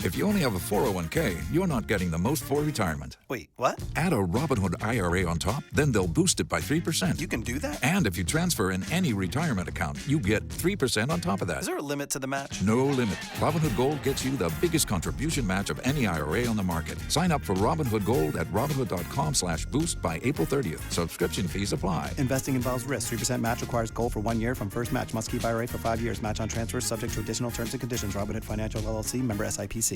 If you only have a 401k, you're not getting the most for retirement. Wait, what? Add a Robinhood IRA on top, then they'll boost it by 3%. You can do that? And if you transfer in any retirement account, you get 3% on top of that. Is there a limit to the match? No limit. Robinhood Gold gets you the biggest contribution match of any IRA on the market. Sign up for Robinhood Gold at Robinhood.com/boost by April 30th. Subscription fees apply. Investing involves risk. 3% match requires gold for 1 year from first match. Must keep IRA for 5 years. Match on transfers subject to additional terms and conditions. Robinhood Financial LLC, member SIPC.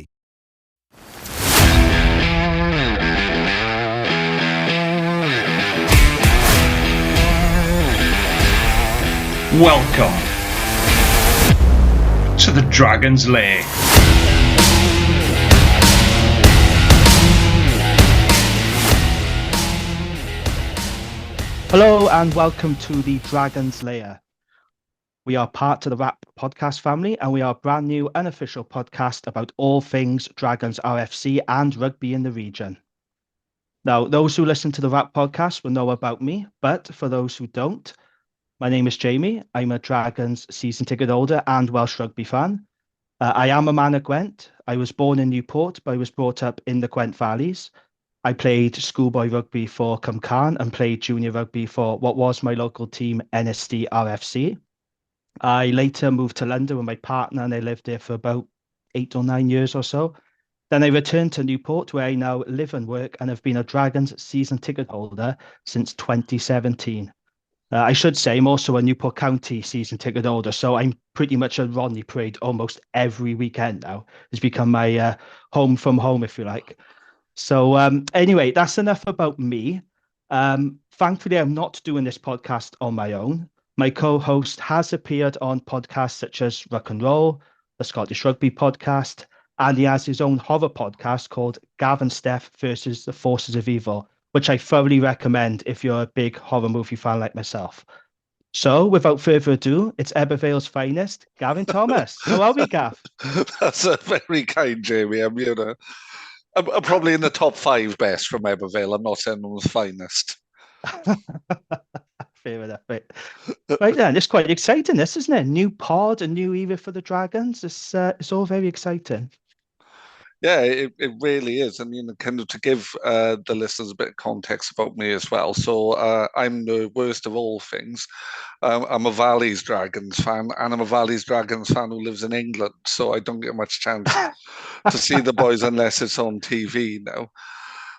Welcome to the Dragons Lair. Hello and welcome to the Dragons Lair. We are part of the Wrap podcast family and we are a brand new unofficial podcast about all things Dragons RFC and rugby in the region. Now, those who listen to the Wrap podcast will know about me, but for those who don't, my name is Jamie. I'm a Dragons season ticket holder and Welsh rugby fan. I am a man of Gwent. I was born in Newport, but I was brought up in the Gwent Valleys. I played schoolboy rugby for Cumcarn and played junior rugby for what was my local team, NSD RFC. I later moved to London with my partner and I lived there for about 8 or 9 years or so. Then I returned to Newport where I now live and work and have been a Dragons season ticket holder since 2017. I should say I'm also a Newport County season ticket holder, so I'm pretty much at Rodney Parade almost every weekend now. It's become my home from home, if you like. So anyway, that's enough about me. Thankfully, I'm not doing this podcast on my own. My co-host has appeared on podcasts such as Rock and Roll, the Scottish Rugby podcast, and he has his own horror podcast called Gav and Steph versus the Forces of Evil, which I thoroughly recommend if you're a big horror movie fan like myself. So, without further ado, it's Ebervale's finest, Gavin Thomas. How are we, Gav? That's a very kind, Jamie. I'm probably in the top 5 best from Ebervale. I'm not saying I'm the finest. Fair enough. Right then, it's quite exciting, this, isn't it? New pod, a new era for the Dragons. It's all very exciting. Yeah, it really is. I mean, kind of to give the listeners a bit of context about me as well. So I'm the worst of all things. I'm a Valleys Dragons fan, and I'm a Valleys Dragons fan who lives in England. So I don't get much chance to see the boys unless it's on TV now.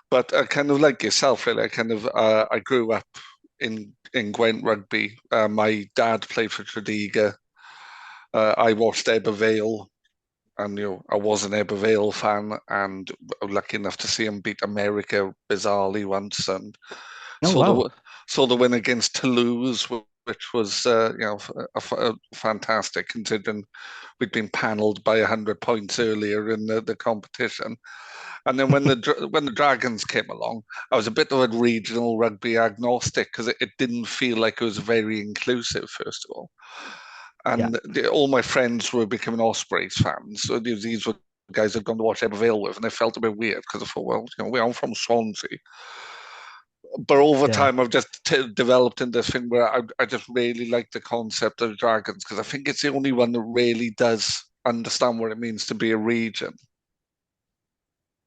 But kind of like yourself, really. I grew up in Gwent Rugby. My dad played for Tredegar. I watched Ebervale. And I was an Ebervale fan, and lucky enough to see him beat America bizarrely once, and saw the win against Toulouse, which was fantastic considering we'd been panelled by 100 points earlier in the competition. And then when the Dragons came along, I was a bit of a regional rugby agnostic because it didn't feel like it was very inclusive, first of all. And all my friends were becoming Ospreys fans. So these were guys I'd gone to watch Ebervale with, and they felt a bit weird because I thought, well, I'm from Swansea. But over time, I've just developed in this thing where I just really like the concept of Dragons because I think it's the only one that really does understand what it means to be a region.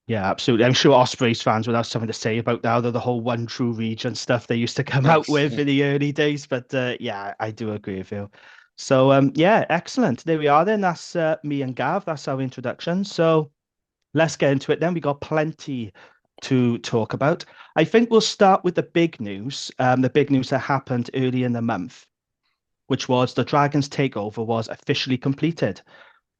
Yeah, absolutely. I'm sure Ospreys fans will have something to say about now the whole one true region stuff they used to come out with in the early days. But I do agree with you. So, excellent. There we are then. That's me and Gav. That's our introduction. So let's get into it then. We got plenty to talk about. I think we'll start with the big news that happened early in the month, which was the Dragons takeover was officially completed.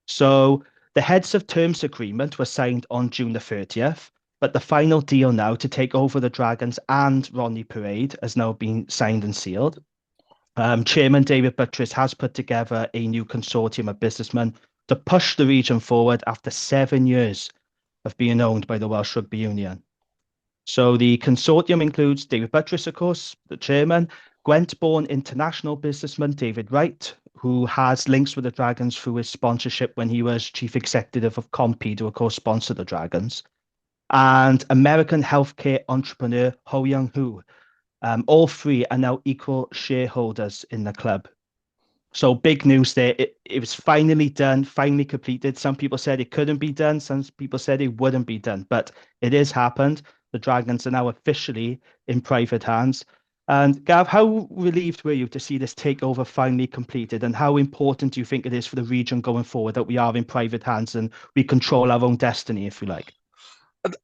So the heads of terms agreement was signed on June the 30th, but the final deal now to take over the Dragons and Rodney Parade has now been signed and sealed. Chairman David Buttress has put together a new consortium of businessmen to push the region forward after 7 years of being owned by the Welsh Rugby Union. So the consortium includes David Buttress, of course, the chairman, Gwent-born international businessman David Wright, who has links with the Dragons through his sponsorship when he was chief executive of Compede, who of course sponsored the Dragons, and American healthcare entrepreneur Ho Young Hu. All three are now equal shareholders in the club. So big news there. It was finally done, finally completed. Some people said it couldn't be done. Some people said it wouldn't be done, but it has happened. The Dragons are now officially in private hands. And Gav, how relieved were you to see this takeover finally completed? And how important do you think it is for the region going forward that we are in private hands and we control our own destiny, if you like?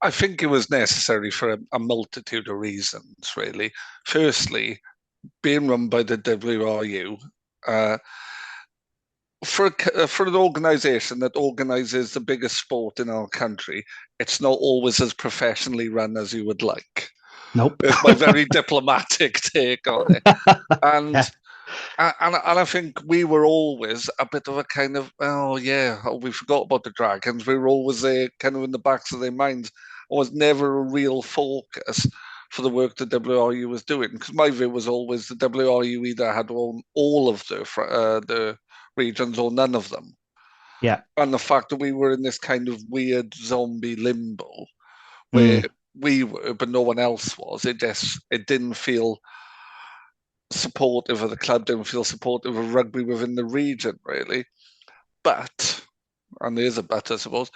I think it was necessary for a multitude of reasons, really. Firstly, being run by the WRU, for an organisation that organises the biggest sport in our country, it's not always as professionally run as you would like. Nope. It's my very diplomatic take on it, and Yeah. and I think we were always a bit of a kind of, oh yeah, oh, we forgot about the Dragons. We were always there, kind of in the backs of their minds. It was never a real focus for the work the WRU was doing, because my view was always the WRU either had all of the regions or none of them. Yeah. And the fact that we were in this kind of weird zombie limbo where Mm, we were, but no one else was, it didn't feel supportive of the club, didn't feel supportive of rugby within the region, really. But, and there's a but, I suppose,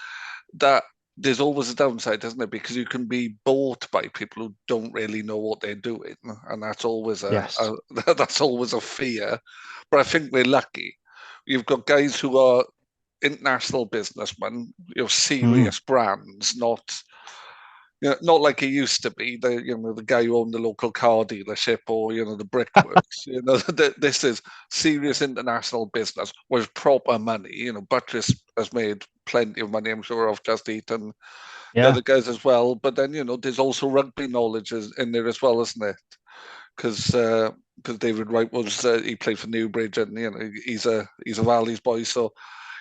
that there's always a downside, isn't it? Because you can be bought by people who don't really know what they're doing, and that's always yes. that's always a fear. But I think we're lucky. You've got guys who are international businessmen, Mm, serious brands, not like it used to be. The guy who owned the local car dealership, or the brickworks. This is serious international business with proper money. Buttress has made plenty of money, I'm sure, of Just Eat and the yeah. other guys as well. But then there's also rugby knowledge in there as well, isn't it? Because David Wright he played for Newbridge, and he's a Valley's boy. So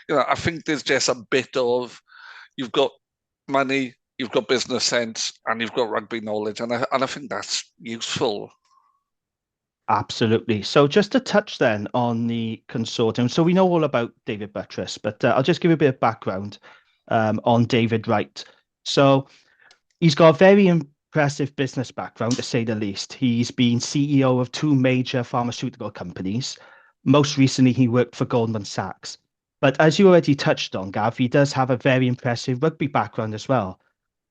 I think there's just a bit of, you've got money, you've got business sense, and you've got rugby knowledge, and I think that's useful. Absolutely. So just to touch then on the consortium. So we know all about David Buttress, but I'll just give you a bit of background on David Wright. So he's got a very impressive business background, to say the least. He's been CEO of two major pharmaceutical companies. Most recently, he worked for Goldman Sachs. But as you already touched on, Gav, he does have a very impressive rugby background as well.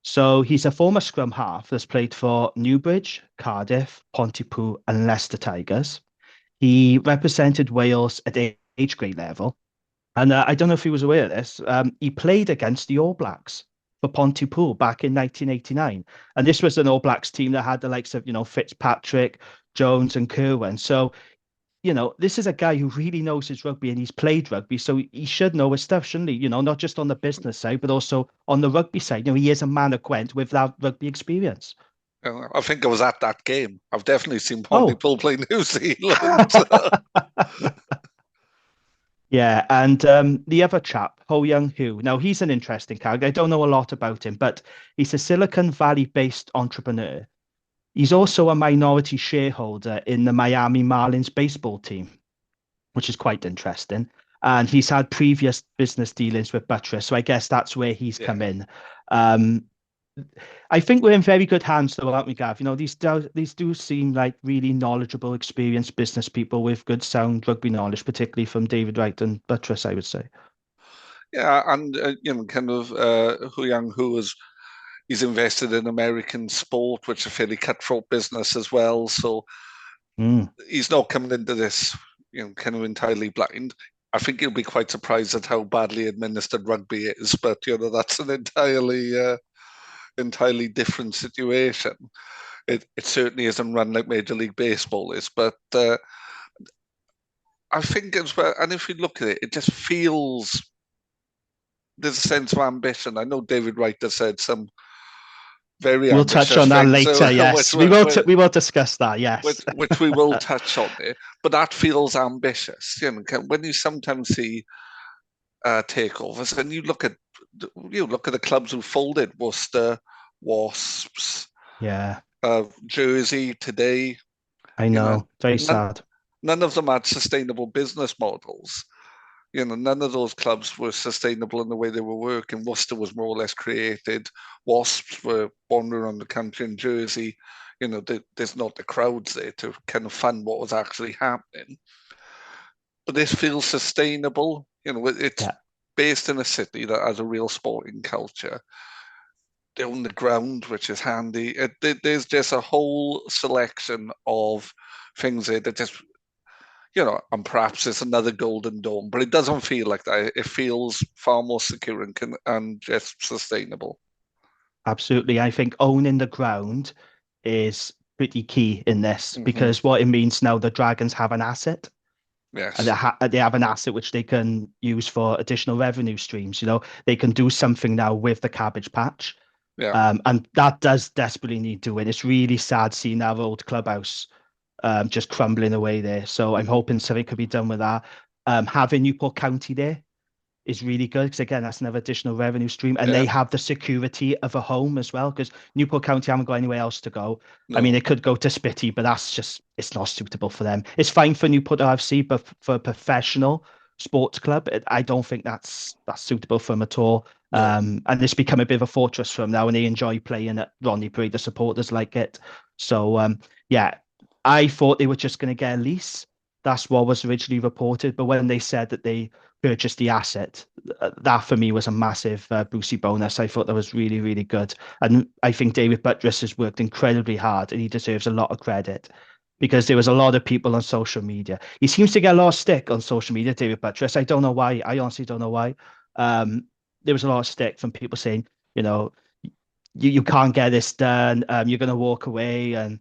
So he's a former scrum half that's played for Newbridge, Cardiff, Pontypool, and Leicester Tigers. He represented Wales at age grade level. And I don't know if he was aware of this. He played against the All Blacks for Pontypool back in 1989. And this was an All Blacks team that had the likes of, Fitzpatrick, Jones, and Kerwin. So this is a guy who really knows his rugby and he's played rugby. So he should know his stuff, shouldn't he? Not just on the business side, but also on the rugby side. He is a man of Gwent with that rugby experience. I think I was at that game. I've definitely seen Oh, Pontypool play New Zealand. yeah. And the other chap, Ho Young Hu. Now, he's an interesting character. I don't know a lot about him, but he's a Silicon Valley based entrepreneur. He's also a minority shareholder in the Miami Marlins baseball team, which is quite interesting. And he's had previous business dealings with Buttress, so I guess that's where he's come Yeah. in. Um, I think we're in very good hands, though, aren't we, Gav? These do seem like really knowledgeable, experienced business people with good sound rugby knowledge, particularly from David Wright and Buttress, I would say. Yeah, and kind of Hu Yang Hu he's invested in American sport, which is a fairly cutthroat business as well. So Mm. he's not coming into this, kind of entirely blind. I think he'll be quite surprised at how badly administered rugby is, but that's an entirely different situation. It certainly isn't run like Major League Baseball is, but I think as well. And if you look at it, it just feels there's a sense of ambition. I know David Wright has said some very We'll touch ambitious on that things, later. which Yes, we will. We will discuss that. which Yes. which we will touch on it. But that feels ambitious. When you sometimes see takeovers, and you look at the clubs who folded: Worcester, Wasps, Yeah, Jersey today. I You know, know. Very none sad. none of them had sustainable business models. None of those clubs were sustainable in the way they were working. Worcester was more or less created. Wasps were wandering around the country in Jersey. There's not the crowds there to kind of fund what was actually happening. but this feels sustainable. It's Yeah, based in a city that has a real sporting culture. They own the ground, which is handy. There's just a whole selection of things there that just, and perhaps it's another Golden Dome, but it doesn't feel like that. It feels far more secure and just sustainable. absolutely. I think owning the ground is pretty key in this Hmm. because what it means now, the Dragons have an asset. And Yes. they have an asset which they can use for additional revenue streams. They can do something now with the Cabbage Patch. Yeah. And that does desperately need doing. It's really sad seeing our old clubhouse just crumbling away there. So I'm hoping something could be done with that. Having Newport County there is really good because again, that's another additional revenue stream, and they Yeah. have the security of a home as well. Because Newport County haven't got anywhere else to go. I mean, No. they could go to Spitty, but it's not suitable for them. It's fine for Newport RFC, but for a professional sports club, I don't think that's suitable for them at all. No. And it's become a bit of a fortress for them now, and they enjoy playing at Rodney Parade. The supporters like it. So yeah, I thought they were just going to get a lease. That's what was originally reported, but when they said that they purchased the asset, that for me was a massive Brucey bonus. I thought that was really, really good. And I think David Buttress has worked incredibly hard and he deserves a lot of credit because there was a lot of people on social media. He seems to get a lot of stick on social media, David Buttress. I don't know why. I honestly don't know why. There was a lot of stick from people saying, you know, you can't get this done. You're going to walk away and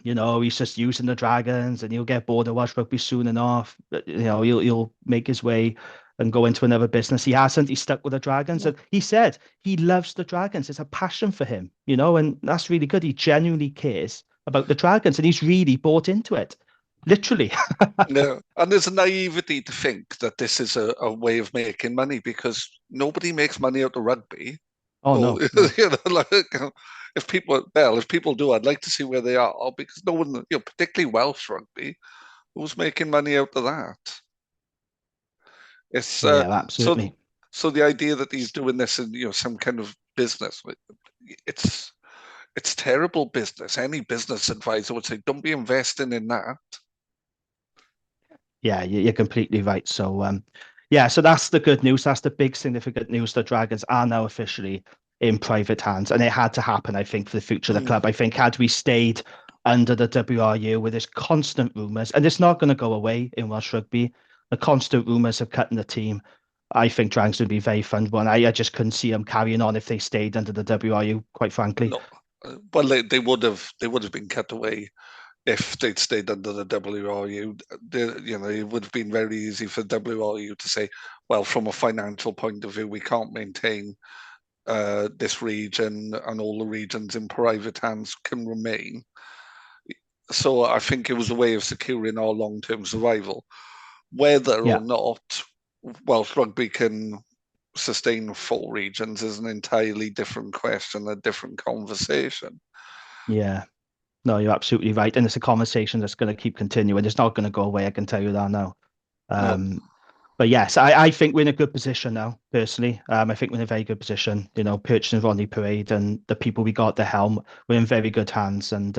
he's just using the Dragons and he'll get bored of Welsh rugby soon enough. He'll make his way and go into another business. He hasn't. He's stuck with the Dragons. And No. he said he loves the Dragons. It's a passion for him, and that's really good. He genuinely cares about the Dragons and he's really bought into it. Literally. No. And there's a naivety to think that this is a way of making money because nobody makes money out of rugby. Oh, So, no, no. like, if people do, I'd like to see where they are because no one, particularly Welsh rugby, who's making money out of that. It's Yeah, so absolutely. so the idea that he's doing this in some kind of business, it's it's terrible business. Any business advisor would say, don't be investing in that. Yeah, you're completely right. So, yeah, so that's the good news. That's the big significant news. The Dragons are now officially in private hands, and it had to happen, I think, for the future of the Mm. club. I think had we stayed under the WRU with this constant rumours, and it's not going to go away in Welsh rugby, the constant rumours of cutting the team. I think Dragons would be very fun one. I just couldn't see them carrying on if they stayed under the WRU, quite frankly. No, well, they would have been cut away if they'd stayed under the WRU. It would have been very easy for WRU to say, well, from a financial point of view, we can't maintain this region, and all the regions in private hands can remain. So I think it was a way of securing our long-term survival. Whether or Yeah, not Welsh rugby can sustain four regions is an entirely different question, a different conversation. yeah. No, you're absolutely right. And it's a conversation that's going to keep continuing. It's not going to go away. I can tell you that now. No, Um, But yes, I think we're in a good position now, personally. I think we're in a very good position, purchasing Rodney Parade and the people we got at the helm, we're in very good hands. And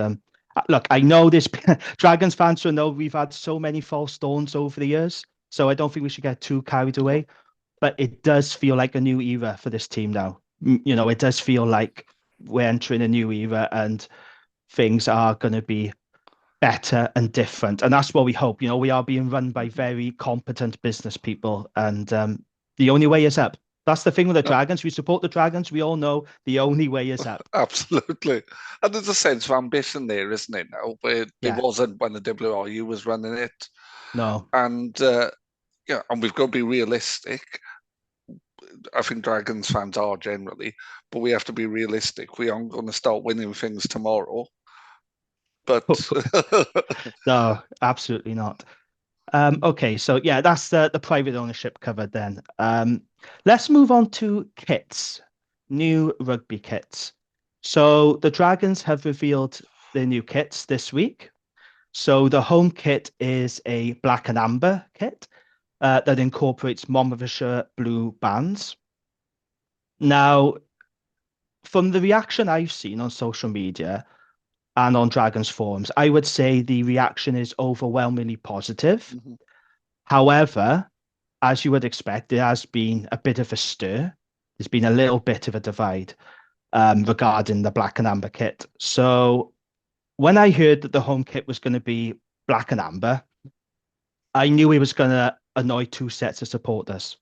look, I know this Dragons fans will know we've had so many false dawns over the years. So I don't think we should get too carried no. away. But it does feel like a new era for this team now. It does feel like we're entering a new era and things are going to be better and different. And that's what we hope. We are being run by very competent business people. And the only way is up. That's the thing with the No, Dragons. We support the Dragons. We all know the only way is up. absolutely. And there's a sense of ambition there, isn't it, now? Where there Yeah. wasn't when the WRU was running it. No. And and we've got to be realistic. I think Dragons fans are generally, but we have to be realistic. We aren't going to start winning things tomorrow. But No, absolutely not. Okay, so yeah, that's the private ownership covered then. Let's move on to kits, new rugby kits. So the Dragons have revealed their new kits this week. So the home kit is a black and amber kit that incorporates Monmouthshire blue bands. Now, from the reaction I've seen on social media and on Dragons forums, I would say the reaction is overwhelmingly positive. However, as you would expect, there has been a bit of a stir. There's been a little bit of a divide regarding the black and amber kit. So when I heard that the home kit was going to be black and amber, I knew he was going to annoy two sets of supporters.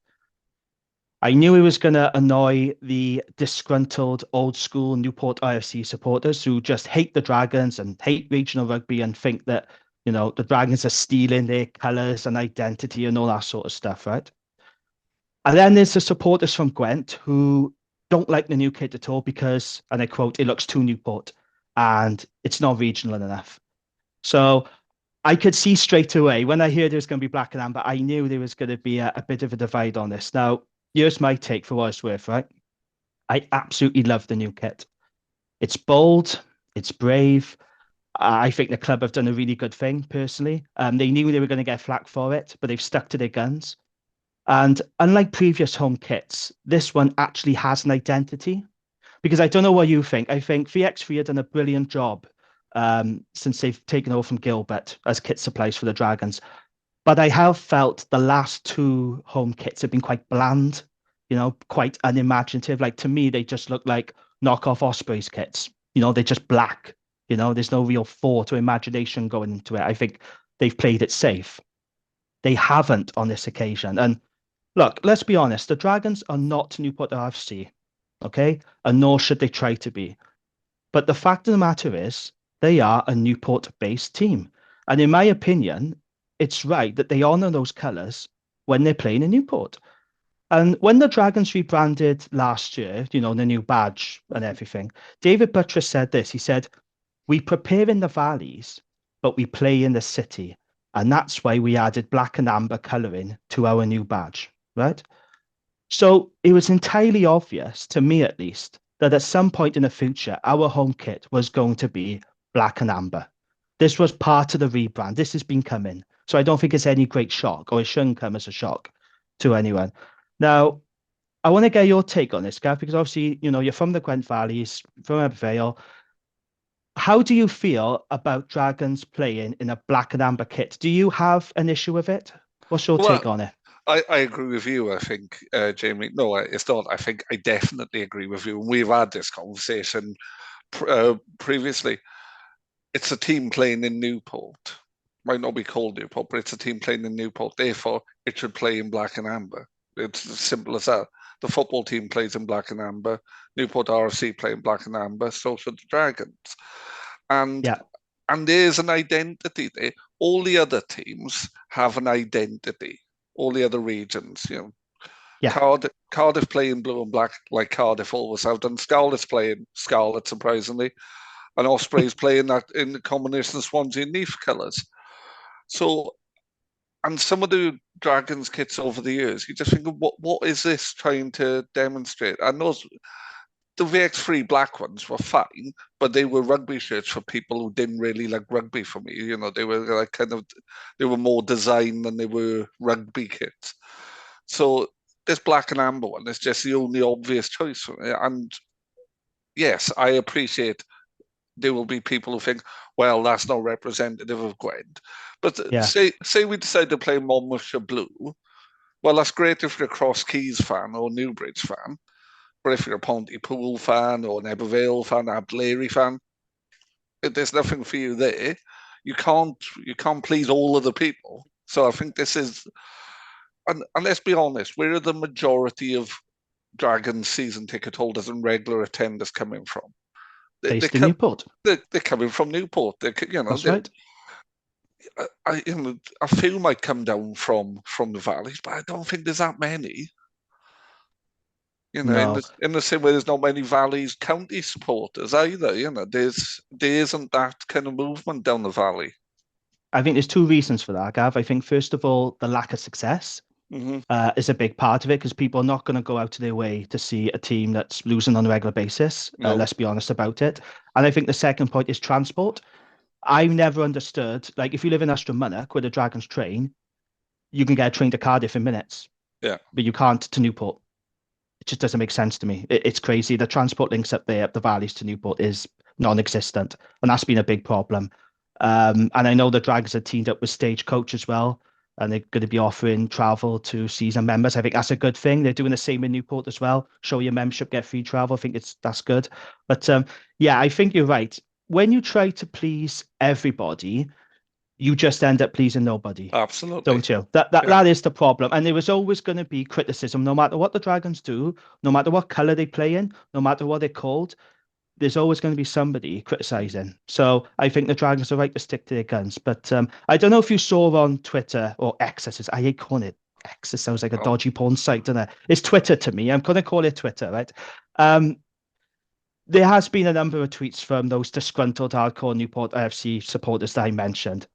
I knew he was going to annoy the disgruntled old school Newport IFC supporters who just hate the Dragons and hate regional rugby and think that, the Dragons are stealing their colours and identity and all that sort of stuff, right? And then there's the supporters from Gwent who don't like the new kit at all because, and I quote, it looks too Newport and it's not regional enough. So I could see straight away when I heard it was going to be black and amber, I knew there was going to be a bit of a divide on this. Now, here's my take for what it's worth, right? I absolutely love the new kit. It's bold, it's brave. I think the club have done a really good thing, personally. They knew they were going to get flack for it, but they've stuck to their guns. And unlike previous home kits, this one actually has an identity. Because I don't know what you think. I think VX3 have done a brilliant job since they've taken over from Gilbert as kit supplies for the Dragons. But I have felt the last two home kits have been quite bland, quite unimaginative. Like, to me, they just look like knockoff Ospreys kits. They're just black. There's no real thought or imagination going into it. I think they've played it safe. They haven't on this occasion. And look, let's be honest, the Dragons are not Newport RFC, okay? And nor should they try to be. But the fact of the matter is, they are a Newport-based team. And in my opinion, it's right that they honour those colours when they're playing in Newport. And when the Dragons rebranded last year, the new badge and everything, David Buttress said this. He said, "We prepare in the valleys, but we play in the city. And that's why we added black and amber colouring to our new badge," right? So it was entirely obvious, to me at least, that at some point in the future, our home kit was going to be black and amber. This was part of the rebrand. This has been coming. So I don't think it's any great shock, or it shouldn't come as a shock to anyone. Now, I want to get your take on this, Gav, because obviously, you're from the Gwent Valleys, from Ebbw. How do you feel about Dragons playing in a black and amber kit? Do you have an issue with it? What's your take on it? I agree with you, I think, Jamie. No, it's not. I think I definitely agree with you. And we've had this conversation previously. It's a team playing in Newport. Might not be called Newport, but it's a team playing in Newport. Therefore, it should play in black and amber. It's as simple as that. The football team plays in black and amber. Newport RFC play in black and amber. So should the Dragons. And there's an identity there. All the other teams have an identity. All the other regions, Cardiff play in blue and black like Cardiff always have done. Scarlet's playing scarlet, surprisingly, and Ospreys playing that in the combination of Swansea and Neath colours. So, and some of the Dragons kits over the years, you just think, what is this trying to demonstrate? And the VX3 black ones were fine, but they were rugby shirts for people who didn't really like rugby. For me, they were like they were more design than they were rugby kits. So this black and amber one is just the only obvious choice for me. And yes, I appreciate there will be people who think, well, that's not representative of Gwent. But say we decide to play Monmouthshire blue, well, that's great if you're a Cross Keys fan or Newbridge fan. But if you're a Pontypool fan or an Ebbw fan, a Abdulary fan, there's nothing for you there. You can't please all of the people. So I think this is, and let's be honest, where are the majority of Dragons season ticket holders and regular attenders coming from? Based in Newport. They're coming from Newport. That's right. A few might come down from the valleys, but I don't think there's that many. No. In the same way, there's not many Valleys County supporters either. There isn't that kind of movement down the valley. I think there's two reasons for that, Gav. I think, first of all, the lack of success is a big part of it because people are not going to go out of their way to see a team that's losing on a regular basis. No. Let's be honest about it. And I think the second point is transport. I've never understood, like, if you live in Astramunnock where the Dragons train, you can get a train to Cardiff in minutes. Yeah. But you can't to Newport. It just doesn't make sense to me. It's crazy. The transport links up there, up the valleys to Newport, is non-existent. And that's been a big problem. And I know the Dragons have teamed up with Stagecoach as well. and they're going to be offering travel to season members. I think that's a good thing. They're doing the same in Newport as well. Show your membership, get free travel. I think that's good. But yeah, I think you're right. When you try to please everybody, you just end up pleasing nobody. Absolutely. Don't you? That is the problem. And there was always going to be criticism, no matter what the Dragons do, no matter what colour they play in, no matter what they're called, there's always going to be somebody criticizing. So I think the Dragons are right to stick to their guns. But I don't know if you saw on Twitter or X, I hate calling it X. It sounds like a dodgy porn site, doesn't it? It's Twitter to me. I'm going to call it Twitter, right? There has been a number of tweets from those disgruntled hardcore Newport AFC supporters that I mentioned.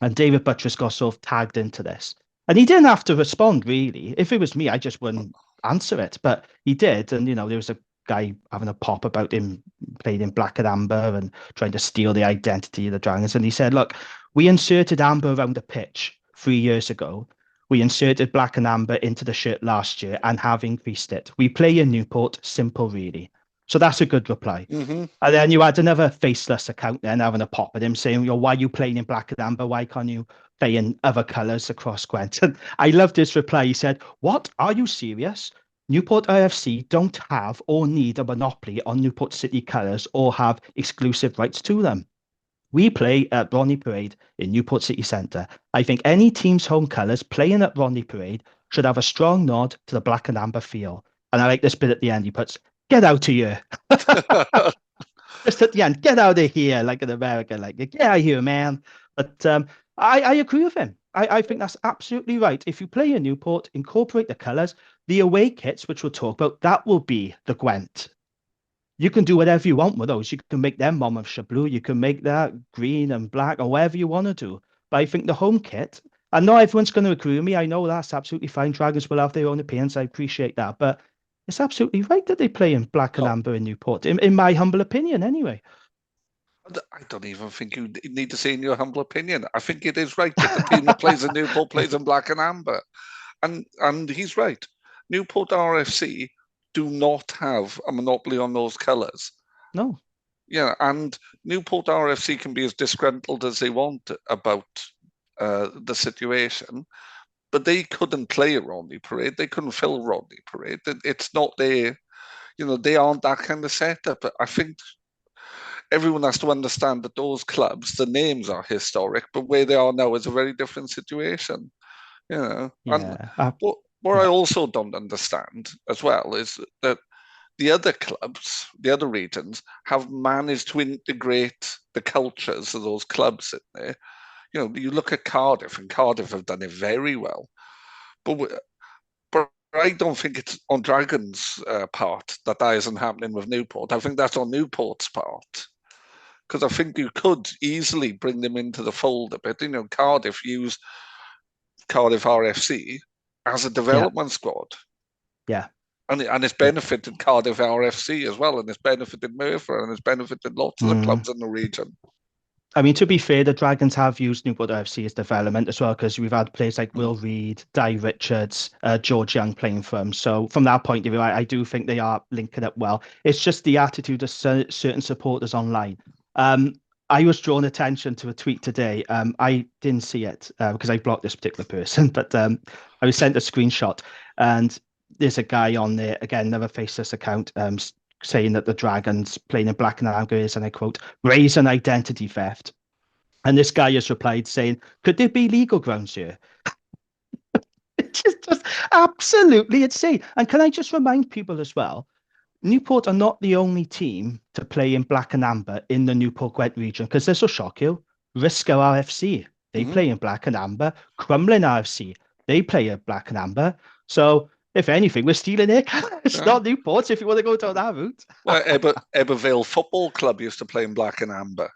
And David Buttress got sort of tagged into this. And he didn't have to respond, really. If it was me, I just wouldn't answer it. But he did. And, there was a guy having a pop about him playing in black and amber and trying to steal the identity of the Dragons. And he said, look, we inserted amber around the pitch 3 years ago. We inserted black and amber into the shirt last year and have increased it. We play in Newport, simple, really. So that's a good reply. Mm-hmm. And then you had another faceless account then having a pop at him saying, why are you playing in black and amber? Why can't you play in other colours across Gwent? And I loved his reply. He said, what? Are you serious? Newport IFC don't have or need a monopoly on Newport City colours or have exclusive rights to them. We play at Rodney Parade in Newport City Centre. I think any team's home colours playing at Rodney Parade should have a strong nod to the black and amber feel. And I like this bit at the end. He puts, get out of here. Just at the end, get out of here, like in America, like, get out of here, man. But I agree with him. I think that's absolutely right. If you play in Newport, incorporate the colours, the away kits, which we'll talk about, that will be the Gwent. You can do whatever you want with those. You can make them Monmouthshire blue. You can make that green and black or whatever you want to do. But I think the home kit, and not everyone's going to agree with me. I know that's absolutely fine. Dragons will have their own opinions. I appreciate that. But it's absolutely right that they play in black and amber in Newport, in my humble opinion, anyway. I don't even think you need to say in your humble opinion. I think it is right that the team that plays in Newport plays in black and amber. And he's right. Newport RFC do not have a monopoly on those colours. No. Yeah, and Newport RFC can be as disgruntled as they want about the situation, but they couldn't play at Rodney Parade. They couldn't fill Rodney Parade. It's not their, they aren't that kind of setup. I think everyone has to understand that those clubs, the names are historic, but where they are now is a very different situation. Yeah. And what I also don't understand as well is that the other clubs, the other regions, have managed to integrate the cultures of those clubs in there. You look at Cardiff, and Cardiff have done it very well. But I don't think it's on Dragons' part that isn't happening with Newport. I think that's on Newport's part. Because I think you could easily bring them into the fold a bit. Cardiff use Cardiff RFC as a development squad. Yeah. And it's benefited Cardiff RFC as well, and it's benefited Merthyr, and it's benefited lots of the clubs in the region. I mean, to be fair, the Dragons have used Newport FC as development as well, because we've had players like Will Reid, Di Richards, George Young playing for them. So from that point of view, I do think they are linking up well. It's just the attitude of certain supporters online. I was drawn attention to a tweet today. I didn't see it because I blocked this particular person, but I was sent a screenshot, and there's a guy on there, again, another faceless account, saying that the Dragons playing in black and amber is, and I quote, raise identity theft. And this guy has replied saying, could there be legal grounds here? It's just absolutely insane. And can I just remind people as well, Newport are not the only team to play in black and amber in the Newport Gwent region, because this will shock you. Risco RFC, they play in black and amber. Crumlin RFC, they play in black and amber. So if anything, we're stealing their colours. It's not Newport, if you want to go down that route. Well, Ebervale Football Club used to play in black and amber.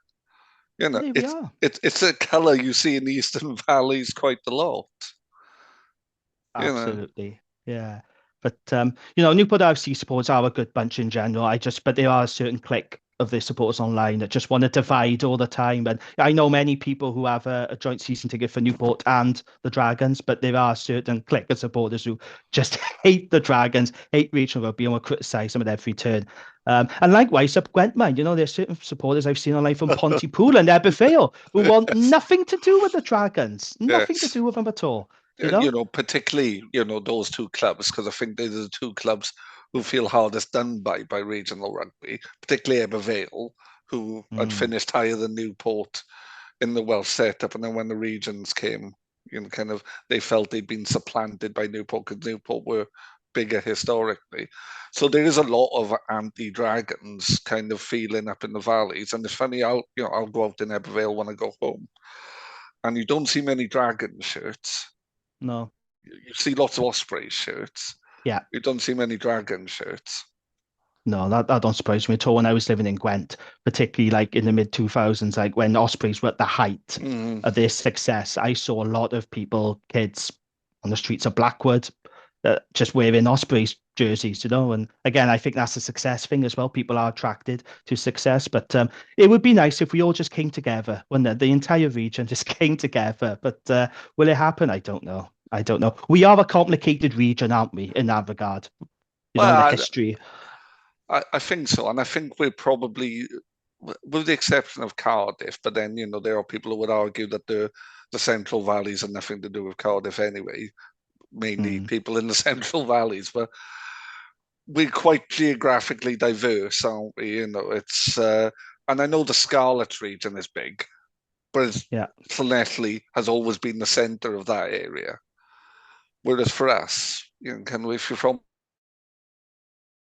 It's a colour you see in the Eastern Valleys quite a lot. Absolutely, yeah. But Newport FC supporters are a good bunch in general. But there are a certain clique of their supporters online that just want to divide all the time. And I know many people who have a joint season ticket for Newport and the Dragons, but there are certain clique of supporters who just hate the Dragons, hate regional rugby, and will criticise them at every turn. And likewise, up Gwent, mind, there's certain supporters I've seen online from Pontypool and Ebervale who want nothing to do with the Dragons, nothing to Yes. do with them at all. Particularly, those two clubs, because I think they're the two clubs who feel hardest done by regional rugby, particularly Ebervale, who had finished higher than Newport in the Welsh setup. And then when the regions came, they felt they'd been supplanted by Newport because Newport were bigger historically. So there is a lot of anti-Dragons kind of feeling up in the valleys. And it's funny, I'll go out in Ebervale when I go home, and you don't see many Dragon shirts. No. You see lots of Ospreys shirts. Yeah. You don't see many Dragon shirts. No, that don't surprise me at all. When I was living in Gwent, particularly like in the mid 2000s, like when Ospreys were at the height of their success, I saw a lot of people, kids on the streets of Blackwood, just wearing Ospreys jerseys, And again, I think that's a success thing as well. People are attracted to success, but it would be nice if we all just came together when the entire region just came together. But will it happen? I don't know. We are a complicated region, aren't we, in that regard? The history. I think so. And I think we're probably, with the exception of Cardiff, but then, there are people who would argue that the Central Valleys have nothing to do with Cardiff anyway, mainly people in the Central Valleys. But we're quite geographically diverse, aren't we? It's, and I know the Scarlet region is big, but Llanelli has always been the centre of that area. Whereas for us, if you're from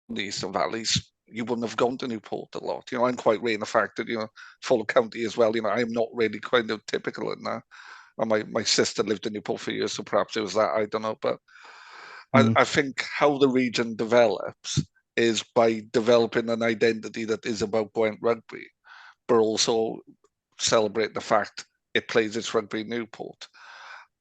the Eastern Valleys, you wouldn't have gone to Newport a lot. I'm quite rare in the fact that, Full County as well, I'm not really kind of typical in that. And my sister lived in Newport for years, so perhaps it was that, I don't know. But I think how the region develops is by developing an identity that is about Gwent rugby, but also celebrate the fact it plays its rugby in Newport.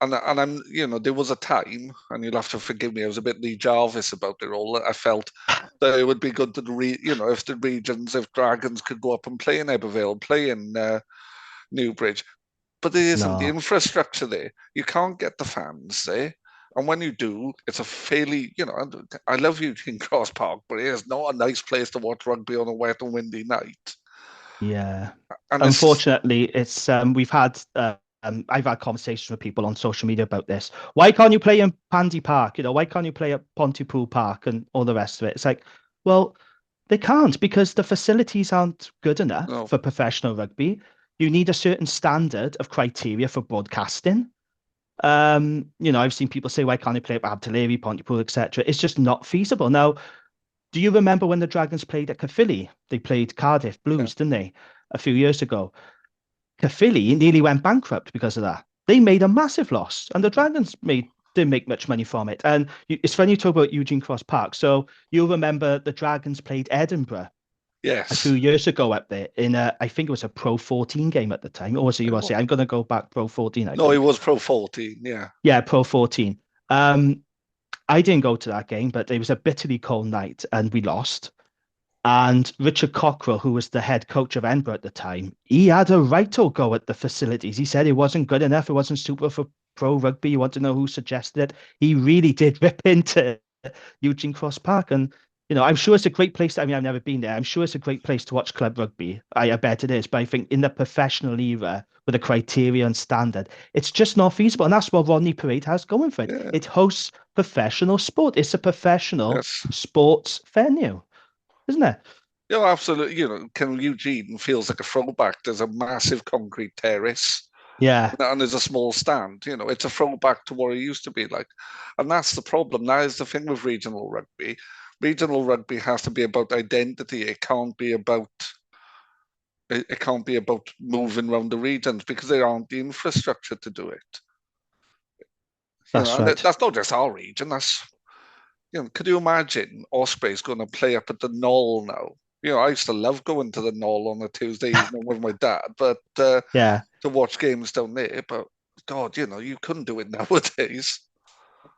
And I'm, there was a time, and you'll have to forgive me, I was a bit Lee Jarvis about it all. I felt that it would be good to if the regions, if Dragons could go up and play in Ebervale, play in Newbridge, but there isn't the infrastructure there. You can't get the fans there, and when you do, it's a fairly, I love Eugene Cross Park, but it is not a nice place to watch rugby on a wet and windy night. Yeah, and unfortunately, it's we've had. I've had conversations with people on social media about this. Why can't you play in Pandy Park? Why can't you play at Pontypool Park and all the rest of it? It's like, well, they can't because the facilities aren't good enough for professional rugby. You need a certain standard of criteria for broadcasting. I've seen people say, why can't they play at Abdeleri, Pontypool, etc.? It's just not feasible. Now, do you remember when the Dragons played at Caerphilly? They played Cardiff Blues, didn't they? A few years ago. Caerphilly nearly went bankrupt because of that. They made a massive loss, and the Dragons didn't make much money from it. And it's funny you talk about Eugene Cross Park. So you'll remember the Dragons played Edinburgh a few years ago up there in I think it was a Pro 14 game at the time. Or was it USA? I'm going to go back Pro 14. No, it was Pro 14, yeah. Yeah, Pro 14. I didn't go to that game, but it was a bitterly cold night, and we lost. And Richard Cockrell, who was the head coach of Edinburgh at the time, he had a right to go at the facilities. He said it wasn't good enough. It wasn't suitable for pro rugby. You want to know who suggested it? He really did rip into Eugene Cross Park. And, I'm sure it's a great place. I've never been there. I'm sure it's a great place to watch club rugby. I bet it is. But I think in the professional era, with a criteria and standard, it's just not feasible. And that's what Rodney Parade has going for it. Yeah. It hosts professional sport. It's a professional sports venue. Isn't it? Yeah, absolutely. Eugene feels like a throwback. There's a massive concrete terrace. Yeah. And there's a small stand. It's a throwback to what it used to be like. And that's the problem. That is the thing with regional rugby. Regional rugby has to be about identity. It can't be about moving around the regions because there aren't the infrastructure to do it. That's right. That's not just our region. That's could you imagine Ospreys going to play up at the Knoll now? I used to love going to the Knoll on a Tuesday evening with my dad, but to watch games down there. But God, you couldn't do it nowadays.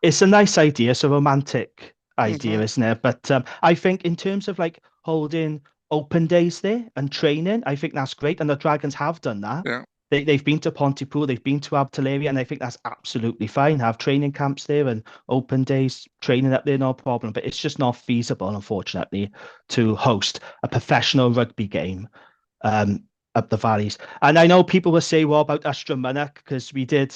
It's a nice idea. It's a romantic idea, isn't it? But I think in terms of like holding open days there and training. I think that's great. And the Dragons have done that. Yeah. They've been to Pontypool, they've been to Abtaleria, and I think that's absolutely fine. Have training camps there and open days, training up there, no problem. But it's just not feasible, unfortunately, to host a professional rugby game up the valleys. And I know people will say, "What about Astramunach?" Because we did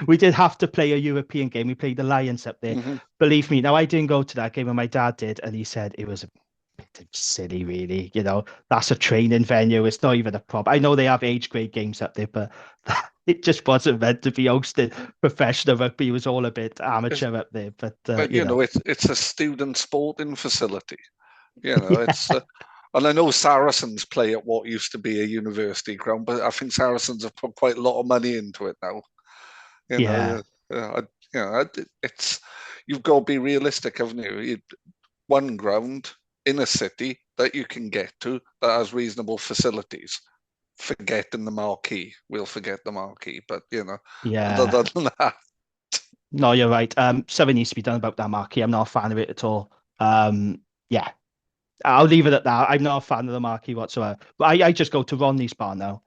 we did have to play a European game. We played the Lions up there. Mm-hmm. Believe me, now I didn't go to that game, and my dad did, and he said it was a bit silly, really. You know, that's a training venue. It's not even a problem. I know they have age grade games up there, but it just wasn't meant to be hosted professional rugby. It was all a bit amateur up there. But you know, it's a student sporting facility. You know, yeah, it's and I know Saracens play at what used to be a university ground, but I think Saracens have put quite a lot of money into it now. You yeah, know, it's you've got to be realistic, haven't you? One ground in a city that you can get to that has reasonable facilities. Forgetting the marquee, we'll forget the marquee, but you know, yeah. other than that, No, you're right. Something needs to be done about that marquee. I'm not a fan of it at all. Yeah, I'll leave it at that. I'm not a fan of the marquee whatsoever. But I just go to Ronnie's bar now.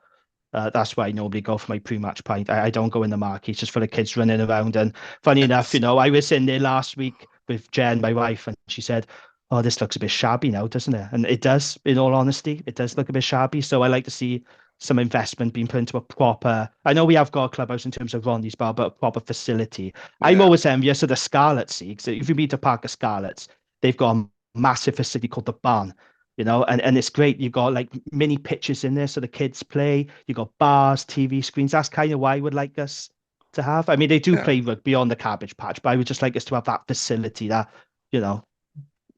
That's why I normally go for my pre-match pint. I don't go in the marquee. It's just for the kids running around. And funny enough, I was in there last week with Jen, my wife, and she said, "Oh, this looks a bit shabby now, doesn't it?" And it does, in all honesty, it does look a bit shabby. So I like to see some investment being put into a proper. I know we have got a clubhouse in terms of Ronnie's bar, but a proper facility. I'm yeah, always envious of the Scarlets. See, 'cause if you've been to Park of Scarlets, they've got a massive facility called the Barn, and it's great. You've got like mini pitches in there so the kids play. You've got bars, TV screens. That's kind of why I would like us to have. I mean, they do yeah, play rugby on the Cabbage Patch, but I would just like us to have that facility, that, you know,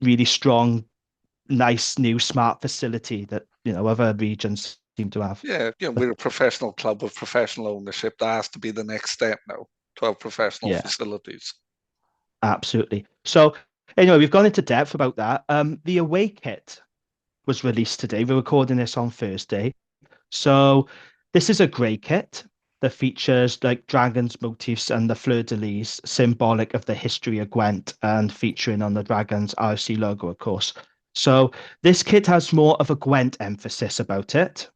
really strong, nice, new, smart facility that, other regions seem to have. yeah. You know, But we're a professional club with professional ownership. That has to be the next step now to have professional yeah, facilities. absolutely. So anyway, we've gone into depth about that. The away kit was released today. We're recording this on Thursday. So this is a grey kit that features like dragons motifs and the fleur-de-lis, symbolic of the history of Gwent and featuring on the Dragons RC logo, of course. So this kit has more of a Gwent emphasis about it.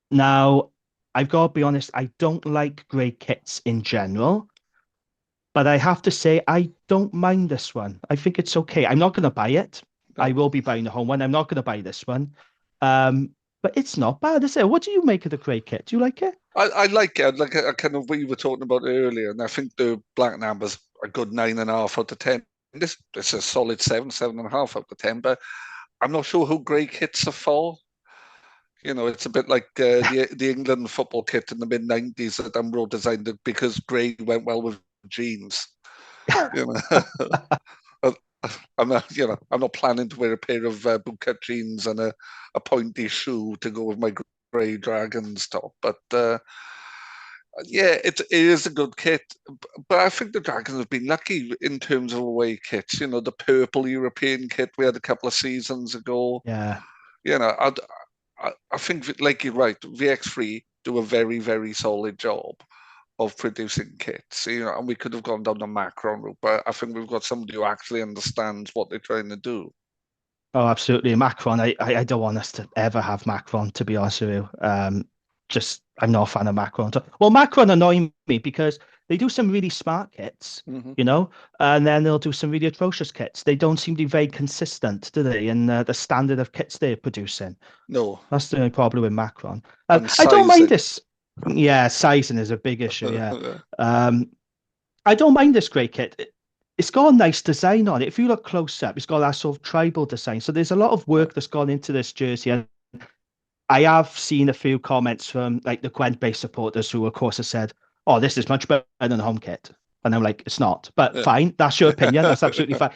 Now, I've got to be honest, I don't like grey kits in general, but I have to say I don't mind this one. I think it's okay. I'm not going to buy it. I No, will be buying the home one. I'm not going to buy this one. But it's not bad, is it? What do you make of the grey kit? Do you like it? I like it. Like I kind of we were talking about earlier, and I think the black and amber's a good 9.5 out of 10. This is a solid 7.5 out of 10. But I'm not sure who grey kits are for. You know, it's a bit like the England football kit in the mid-90s that Umbro designed it because grey went well with jeans. You know, I'm not planning to wear a pair of bootcut jeans and a pointy shoe to go with my grey Dragons top. But yeah, it is a good kit. But I think the Dragons have been lucky in terms of away kits. You know, the purple European kit we had a couple of seasons ago. Yeah. You know, I think, like you're right, VX3 do a very, very solid job of producing kits. You know, and we could have gone down the Macron route, but I think we've got somebody who actually understands what they're trying to do. Oh, absolutely. Macron. I don't want us to ever have Macron, to be honest with you. Just I'm not a fan of Macron. Well, Macron annoy me because they do some really smart kits, Hmm. and then they'll do some really atrocious kits. They don't seem to be very consistent, do they? In the standard of kits they're producing. No, That's the only problem with Macron. and I don't mind sizing. this. Yeah, sizing is a big issue. Yeah. Um, I don't mind this grey kit. It's got a nice design on it. If you look close up, it's got that sort of tribal design. So there's a lot of work that's gone into this jersey. And I have seen a few comments from like the Gwent-based supporters who, of course, have said, "Oh, this is much better than the home kit." And I'm like, it's not. But Yeah. fine, that's your opinion. That's absolutely fine.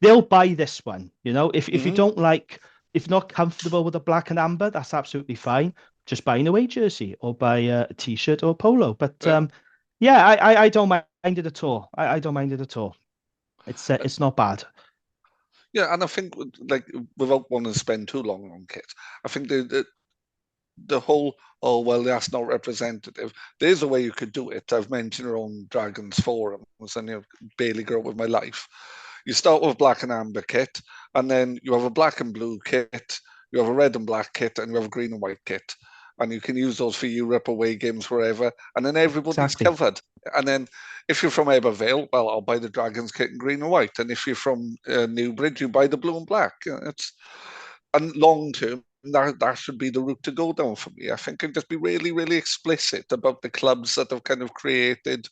They'll buy this one. If you Hmm. don't like, if you're not comfortable with the black and amber, that's absolutely fine. Just buy an away jersey or buy a t-shirt or a polo. But Yeah. yeah, I don't mind it at all. I don't mind it at all. It's not bad. Yeah, and I think like without wanting to spend too long on kits, I think the whole, oh well, that's not representative. There's a way you could do it. I've mentioned it on Dragons forums, and barely grow up with my life. you start with a black and amber kit, and then you have a black and blue kit, you have a red and black kit, and you have a green and white kit. And you can use those for Europe, away games, wherever. And then everybody's covered. And then if you're from Ebervale, well, I'll buy the Dragons kit in green and white. And if you're from Newbridge, you buy the blue and black. And long term, that should be the route to go down for me. I think, and just be really, really explicit about the clubs that have kind of created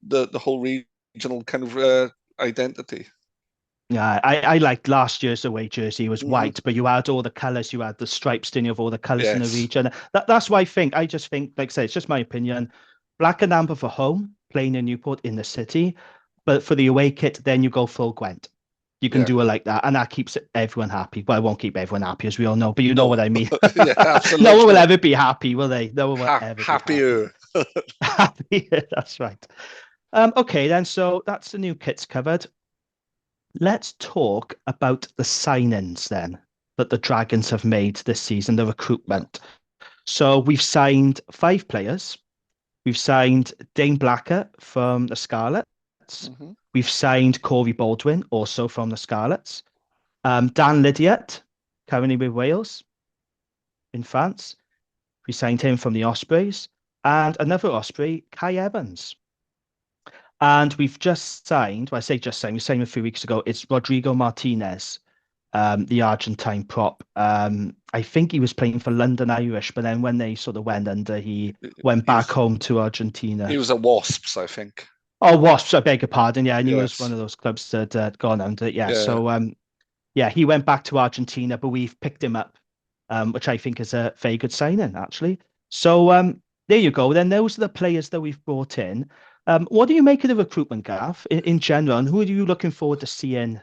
the whole regional kind of identity. Yeah, I liked last year's away jersey. It was white, but you had all the colours. You had the stripes, didn't you, of all the colours in the region. That's why I just think, like I say, it's just my opinion. Black and amber for home, playing in Newport in the city. But for the away kit, then you go full Gwent. You can do it like that, and that keeps everyone happy. Well, it won't keep everyone happy, as we all know, but you know what I mean. Yeah, absolutely. No one will ever be happy, will they? No one will ever happier. be happy. Happier, that's right. Okay, then, so that's the new kits covered. Let's talk about the signings then that the Dragons have made this season, the recruitment. So we've signed 5 players. We've signed Dane Blacker from the Scarlets. We've signed Corey Baldwin, also from the Scarlets. Dan Lydiat, currently with Wales in France. We signed him from the Ospreys. And another Osprey, Kai Evans. And we've just signed, well, I say just signed, we signed a few weeks ago, it's Rodrigo Martinez, the Argentine prop. I think he was playing for London Irish, but then when they sort of went under, he went back home to Argentina. He was at Wasps, I think. Oh, Wasps, I beg your pardon. Yeah, and he was one of those clubs that had gone under. Yeah, so he went back to Argentina, but we've picked him up, which I think is a very good signing, actually. So there you go. Then those are the players that we've brought in. What do you make of the recruitment, Gav, in general, and who are you looking forward to seeing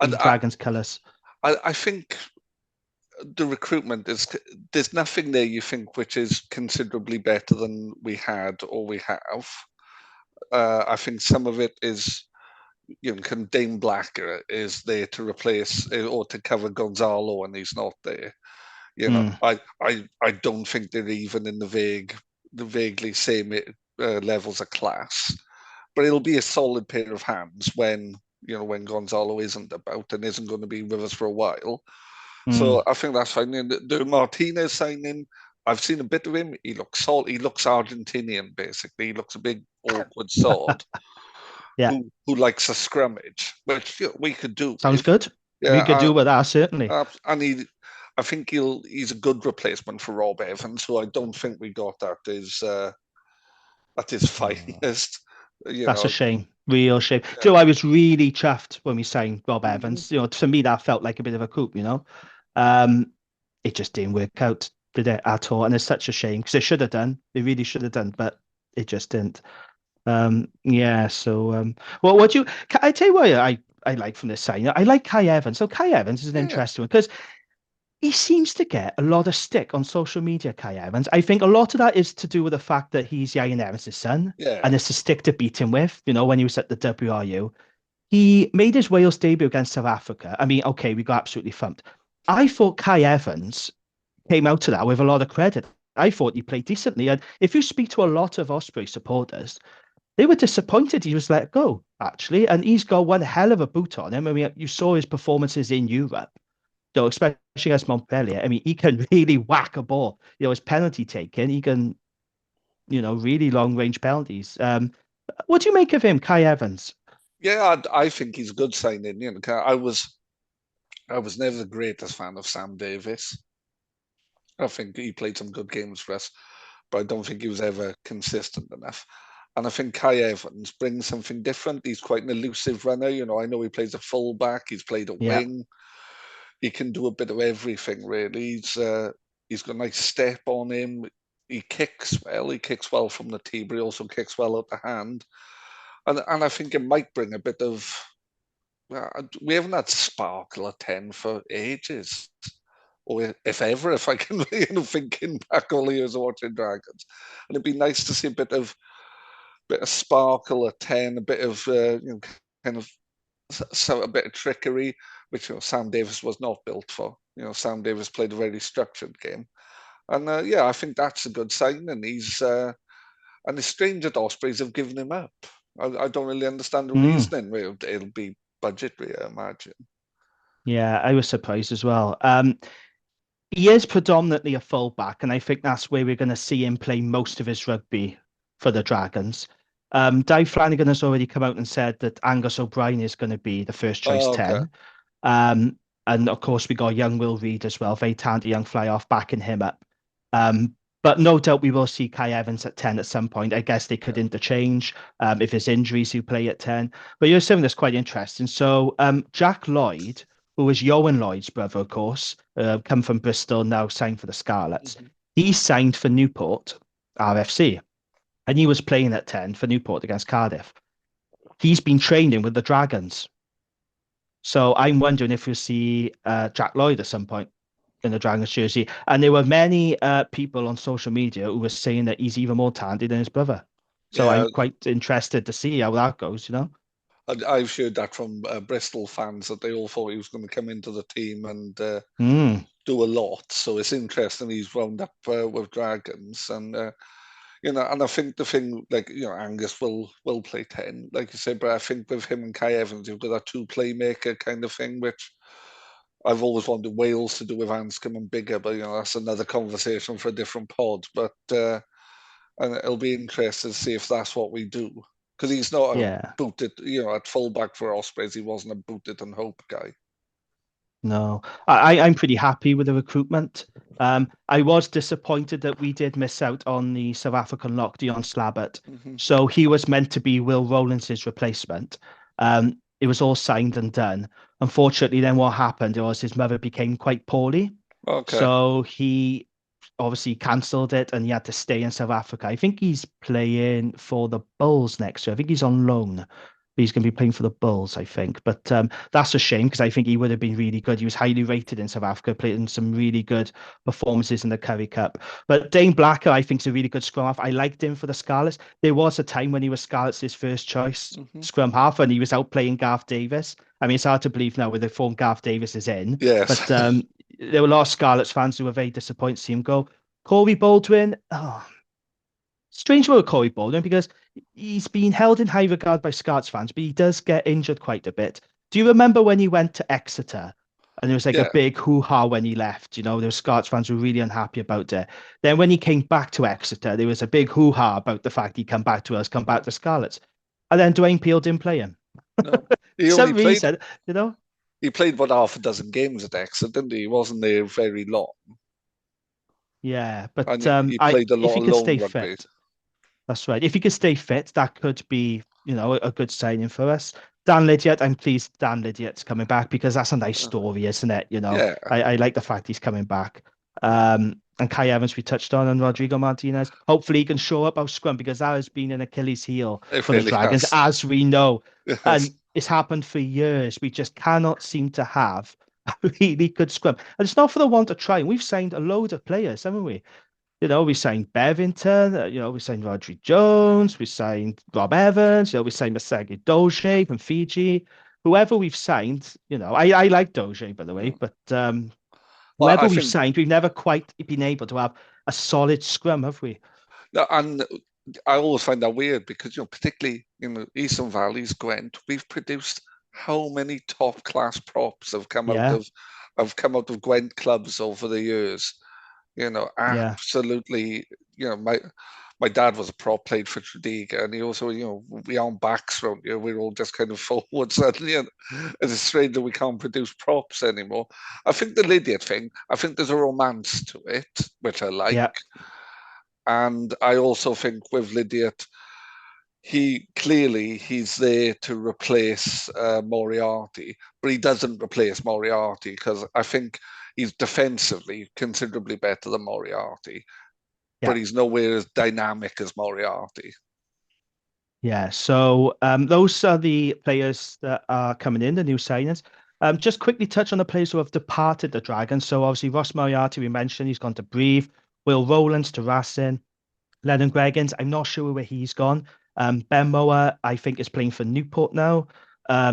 in Dragons colours? I think the recruitment there's nothing there you think which is considerably better than we had or we have. I think some of it is, Dane Blacker is there to replace or to cover Gonzalo when he's not there. I don't think they're even in the vaguely same levels of class, but it'll be a solid pair of hands when Gonzalo isn't about and isn't going to be with us for a while. So I think that's fine. And the Martinez signing, I've seen a bit of him. He looks solid. He looks Argentinian, basically. He looks a big awkward sod who likes a scrummage, which we could do. Sounds good. Yeah, we could do with that, certainly. And I think he's a good replacement for Rob Evans, who I don't think we got at his finest. That's a shame. Real shame. Yeah. So I was really chuffed when we signed Rob Evans. To me, that felt like a bit of a coup, It just didn't work out, did it, at all? And it's such a shame because it should have done. They really should have done, but it just didn't. Well, what do you... I tell you what I like from this sign. I like Kai Evans. So Kai Evans is an interesting one because he seems to get a lot of stick on social media, Kai Evans. I think a lot of that is to do with the fact that he's Ian Evans' son, and it's a stick to beat him with. When he was at the WRU, he made his Wales debut against South Africa. I mean, okay, we got absolutely thumped. I thought Kai Evans came out to that with a lot of credit. I thought he played decently. And if you speak to a lot of Osprey supporters, they were disappointed he was let go, actually. And he's got one hell of a boot on him. I mean, you saw his performances in Europe. So especially against Montpellier, I mean, he can really whack a ball. His penalty taking, he can, really long range penalties. What do you make of him, Kai Evans? Yeah, I think he's a good signing. I was never the greatest fan of Sam Davis. I think he played some good games for us, but I don't think he was ever consistent enough. And I think Kai Evans brings something different. He's quite an elusive runner. I know he plays a fullback. He's played a wing. He can do a bit of everything, really. He's got a nice step on him. He kicks well. He kicks well from the tee, but he also kicks well out the hand. And I think it might bring a bit of... we haven't had sparkle at 10 for ages. Or if ever, if I can, thinking back all the years of watching Dragons. And it'd be nice to see a bit of sparkle at 10, a bit of, kind of a bit of trickery, which Sam Davis was not built for. Sam Davis played a very structured game, and I think that's a good sign. And and it's strange that Ospreys have given him up. I don't really understand the reasoning. It'll be budget, I imagine. Yeah, I was surprised as well. He is predominantly a fullback, and I think that's where we're going to see him play most of his rugby for the Dragons. Dave Flanagan has already come out and said that Angus O'Brien is going to be the first choice Oh, okay. 10. And of course, we got young Will Reid as well, very talented young fly off, backing him up. But no doubt we will see Kai Evans at 10 at some point. I guess they could interchange if there's injuries who play at 10. But you're saying that's quite interesting. So Jack Lloyd, who is Yohan Lloyd's brother, of course, come from Bristol, now signed for the Scarlets. He signed for Newport RFC, and he was playing at 10 for Newport against Cardiff. He's been training with the Dragons. So I'm wondering if we'll see Jack Lloyd at some point in the Dragons jersey. And there were many people on social media who were saying that he's even more talented than his brother. So Yeah, I'm quite interested to see how that goes, you know? I've heard that from Bristol fans that they all thought he was going to come into the team and do a lot. So it's interesting he's wound up with Dragons, and and I think the thing, like, Angus will play 10, like you said, but I think with him and Kai Evans, you've got that two playmaker kind of thing, which I've always wanted Wales to do with Anscombe and bigger, but that's another conversation for a different pod. But and it'll be interesting to see if that's what we do, because he's not a Yeah. booted, at fullback for Ospreys, he wasn't a booted and hope guy. No, I'm pretty happy with the recruitment. I was disappointed that we did miss out on the South African lock, Dion Slabbert. So he was meant to be Will Rowlands' replacement. It was all signed and done. Unfortunately, then what happened was his mother became quite poorly. Okay. So he obviously cancelled it and he had to stay in South Africa. I think he's playing for the Bulls next year. I think he's on loan. He's going to be playing for the Bulls, I think. But that's a shame because I think he would have been really good. He was highly rated in South Africa, played in some really good performances in the Currie Cup. But Dane Blacker, I think, is a really good scrum half. I liked him for the Scarlets. There was a time when he was Scarlets' first choice scrum half and he was out playing Garth Davis. I mean, it's hard to believe now with the form Garth Davis is in. Yes. But there were a lot of Scarlets fans who were very disappointed to see him go. Corey Baldwin, strange about Corey Baldwin because he's been held in high regard by Scarlets fans, but he does get injured quite a bit. Do you remember when he went to Exeter and there was like a big hoo-ha when he left? There were Scarlets fans who were really unhappy about it. Then when he came back to Exeter, there was a big hoo-ha about the fact he'd come back to us, come back to Scarlets. And then Dwayne Peel didn't play him. No, he Some only played. reason, He played about half a dozen games at Exeter, didn't he? He wasn't there very long. Yeah, but And he played a if lot he of could loan stay rugby. fit, that's right. If he could stay fit, that could be, a good signing for us. Dan Lydiate, I'm pleased Dan Lydiate's coming back because that's a nice story, isn't it? Yeah. I like the fact he's coming back. And Kai Evans, we touched on, and Rodrigo Martinez. Hopefully, he can show up our scrum because that has been an Achilles heel It for the really Dragons, has. as we know. Yes. And it's happened for years. We just cannot seem to have a really good scrum. And it's not for the want of trying. We've signed a load of players, haven't we? We signed Bevington, we signed Rodri Jones, we signed Rob Evans, we signed Masagi Doge from Fiji. Whoever we've signed, I like Doge, by the way, but whoever we've signed, we've never quite been able to have a solid scrum, have we? And I always find that weird because, particularly in Eastern Valleys, Gwent, we've produced how many top class props have come out of Gwent clubs over the years. Absolutely. My dad was a prop, played for Tredegar, and he also, we aren't backs around here. We're all just kind of forwards. And it's strange that we can't produce props anymore. I think the Lydiate thing, I think there's a romance to it, which I like. Yeah. And I also think with Lydiate, he's there to replace Moriarty, but he doesn't replace Moriarty because I think he's defensively considerably better than Moriarty, but he's nowhere as dynamic as Moriarty. Yeah, so those are the players that are coming in, the new signings. Just quickly touch on the players who have departed the Dragons. So obviously Ross Moriarty, we mentioned, he's gone to Brive. Will Rowlands to Racing. Lennon Greggins, I'm not sure where he's gone. Ben Moore, I think, is playing for Newport now.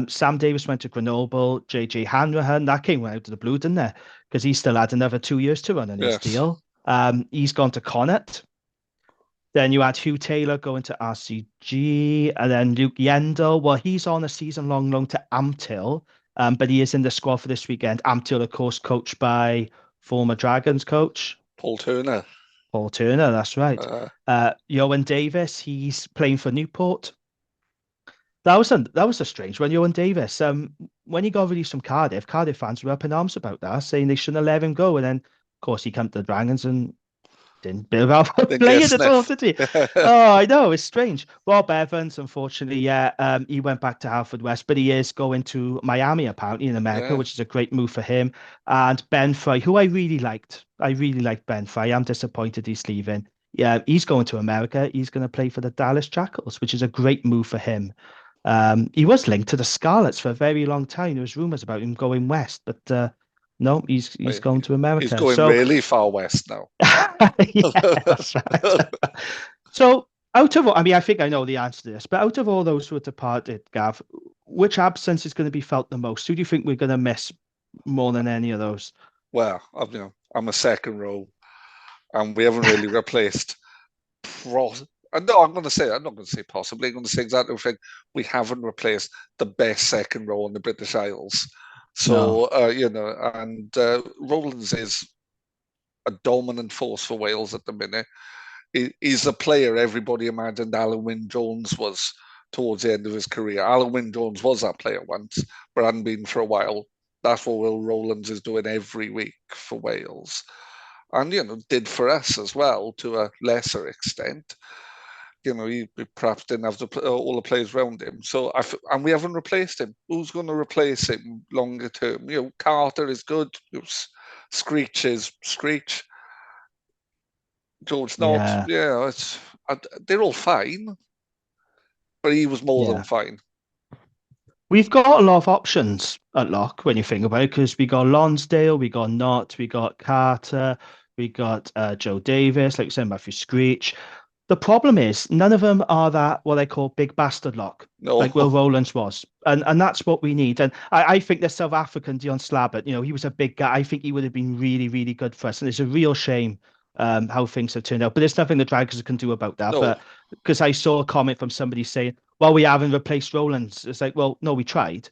Sam Davis went to Grenoble. JJ Hanrahan, that came out of the blue, didn't it? Because he still had another 2 years to run on his deal. He's gone to Connacht. Then you had Hugh Taylor going to RCG, and then Luke Yendall. Well, he's on a season-long loan to Amptill, but he is in the squad for this weekend. Amptill, of course, coached by former Dragons coach Paul Turner. Paul Turner. That's right. Johan Davis, he's playing for Newport. That was a strange one. Johan Davis, when he got released from Cardiff, Cardiff fans were up in arms about that, saying they shouldn't have let him go. And then, of course, he came to the Dragons and didn't build out Didn't play get it at all, sniff. did he? Oh, I know, it's strange. Rob Evans, unfortunately, yeah, he went back to Haverfordwest, but he is going to Miami apparently in America, Yeah. which is a great move for him. And Ben Fry, who I really liked. I really liked Ben Fry. I'm disappointed he's leaving. Yeah, he's going to America. He's going to play for the Dallas Jackals, which is a great move for him. He was linked to the Scarlets for a very long time. There was rumors about him going west, but no, he's going to America. He's going So really far west now. yeah, that's right. So out of all, I mean, I think I know the answer to this, but out of all those who are departed, Gav, which absence is going to be felt the most? Who do you think we're going to miss more than any of those? Well, I'm a second row, and we haven't really replaced. No, I'm not going to say possibly. I'm going to say exactly the thing. We haven't replaced the best second row in the British Isles. So, and Rowlands is a dominant force for Wales at the minute. He's the player everybody imagined Alan Wynne-Jones was towards the end of his career. Alan Wynne-Jones was that player once, but hadn't been for a while. That's what Will Rowlands is doing every week for Wales. And, did for us as well to a lesser extent. He perhaps didn't have all the players around him. So, and we haven't replaced him. Who's going to replace him longer term? Carter is good. Screech is Screech. George not. Yeah, they're all fine, but he was more than fine. We've got a lot of options at lock when you think about it, because we got Lonsdale, we got Knott, we got Carter, we got Joe Davis, like you said, Matthew Screech. The problem is none of them are that what I call big bastard lock, like Will Rowlands was, and that's what we need. And I think the South African Dion Slabbert, he was a big guy. I think he would have been really, really good for us, and it's a real shame how things have turned out. But there's nothing the Dragons can do about that. No. But because I saw a comment from somebody saying, "Well, we haven't replaced Rowlands," it's like, well, no, we tried.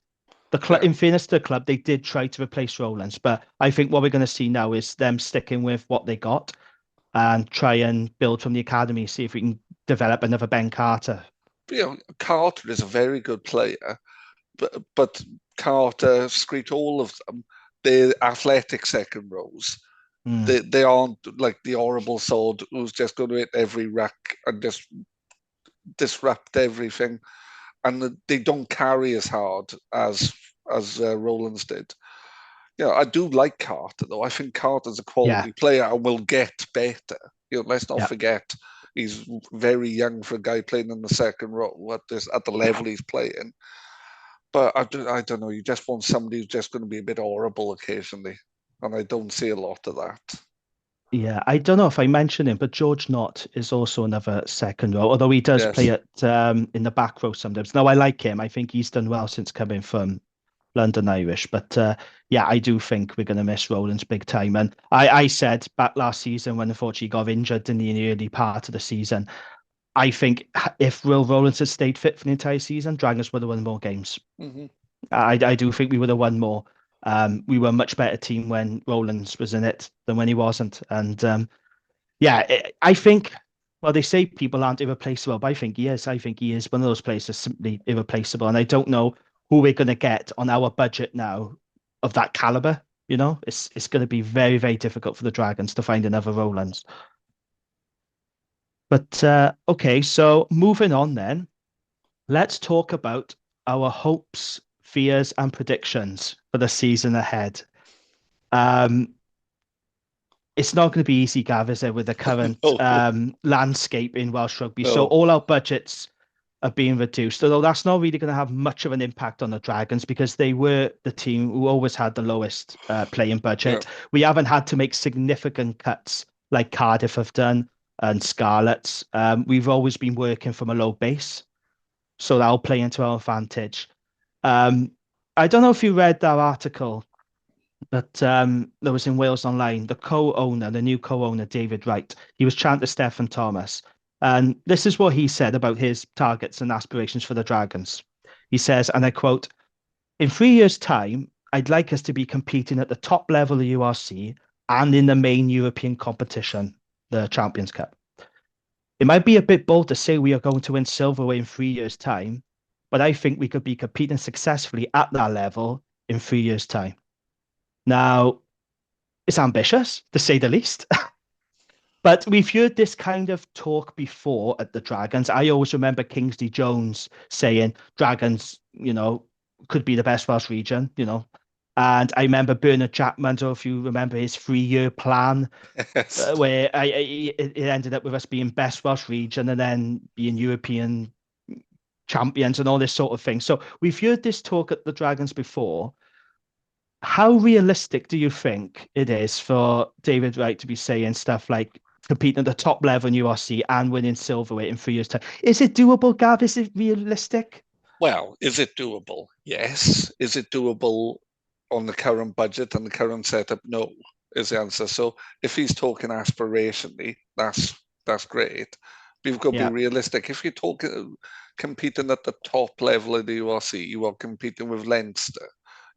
The club, in fairness to the club, they did try to replace Rowlands, but I think what we're going to see now is them sticking with what they got and try and build from the academy, see if we can develop another Ben Carter. Carter is a very good player, but Carter, Screech, all of them, they're athletic second rows. They aren't like the horrible sod who's just going to hit every rack and just disrupt everything, and they don't carry as hard as Rowlands did. I do like Carter though. I think Carter's a quality player and will get better. Let's not forget he's very young for a guy playing in the second row at the level he's playing. But I don't know. You just want somebody who's just going to be a bit horrible occasionally, and I don't see a lot of that. Yeah, I don't know if I mentioned him, but George Knott is also another second row, although he does play at in the back row sometimes. No, I like him. I think he's done well since coming from London Irish. But I do think we're going to miss Rowlands big time. And I said back last season when unfortunately he got injured in the early part of the season, I think if Will Rowlands had stayed fit for the entire season, Dragons would have won more games. Mm-hmm. I do think we would have won more. We were a much better team when Rowlands was in it than when he wasn't. And I think, well, they say people aren't irreplaceable, but I think he is. I think he is one of those players that's simply irreplaceable. And I don't know who we're going to get on our budget now of that caliber. It's going to be very, very difficult for the Dragons to find another Rowlands. But okay, so moving on then, let's talk about our hopes, fears, and predictions for the season ahead. It's not going to be easy, Gav, is it, with the current landscape in Welsh rugby. No. So all our budgets are being reduced, although that's not really going to have much of an impact on the Dragons because they were the team who always had the lowest playing budget. Yeah. We haven't had to make significant cuts like Cardiff have done and Scarlets. We've always been working from a low base, so that'll play into our advantage. I don't know if you read that article that there was in Wales Online. The new co-owner, David Wright, he was chatting to Stefan Thomas, And this is what he said about his targets and aspirations for the Dragons. He says, and I quote, in 3 years' time, I'd like us to be competing at the top level of the URC and in the main European competition, the Champions Cup. It might be a bit bold to say we are going to win silverware in 3 years' time, but I think we could be competing successfully at that level in 3 years' time. Now, it's ambitious, to say the least. But we've heard this kind of talk before at the Dragons. I always remember Kingsley Jones saying Dragons, could be the best Welsh region. And I remember Bernard Chapman, or if you remember his 3-year plan, Yes. where it ended up with us being best Welsh region and then being European champions and all this sort of thing. So we've heard this talk at the Dragons before. How realistic do you think it is for David Wright to be saying stuff like competing at the top level in URC and winning silverweight in 3 years' time? Is it doable, Gav? Is it realistic? Well, is it doable? Yes. Is it doable on the current budget and the current setup? No, is the answer. So if he's talking aspirationally, that's great. But you've got to be Yeah, realistic. If you're talking competing at the top level of the URC, you are competing with Leinster,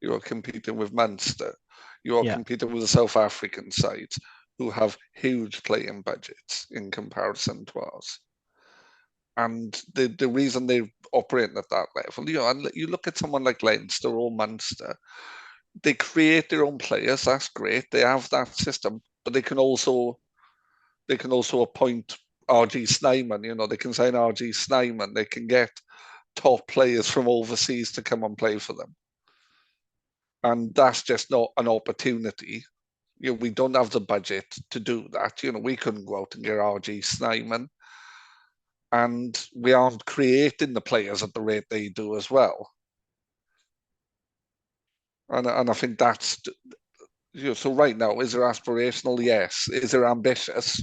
you are competing with Munster, you are yeah, competing with the South African sides who have huge playing budgets in comparison to us. And the reason they're operating at that level, and you look at someone like Leinster or Munster, they create their own players. That's great. They have that system, but they can also appoint RG Snyman. They can sign RG Snyman. They can get top players from overseas to come and play for them, and that's just not an opportunity. We don't have the budget to do that. We couldn't go out and get RG Snyman, and we aren't creating the players at the rate they do as well. And I think that's so. Right now, is there aspirational? Yes. Is there ambitious?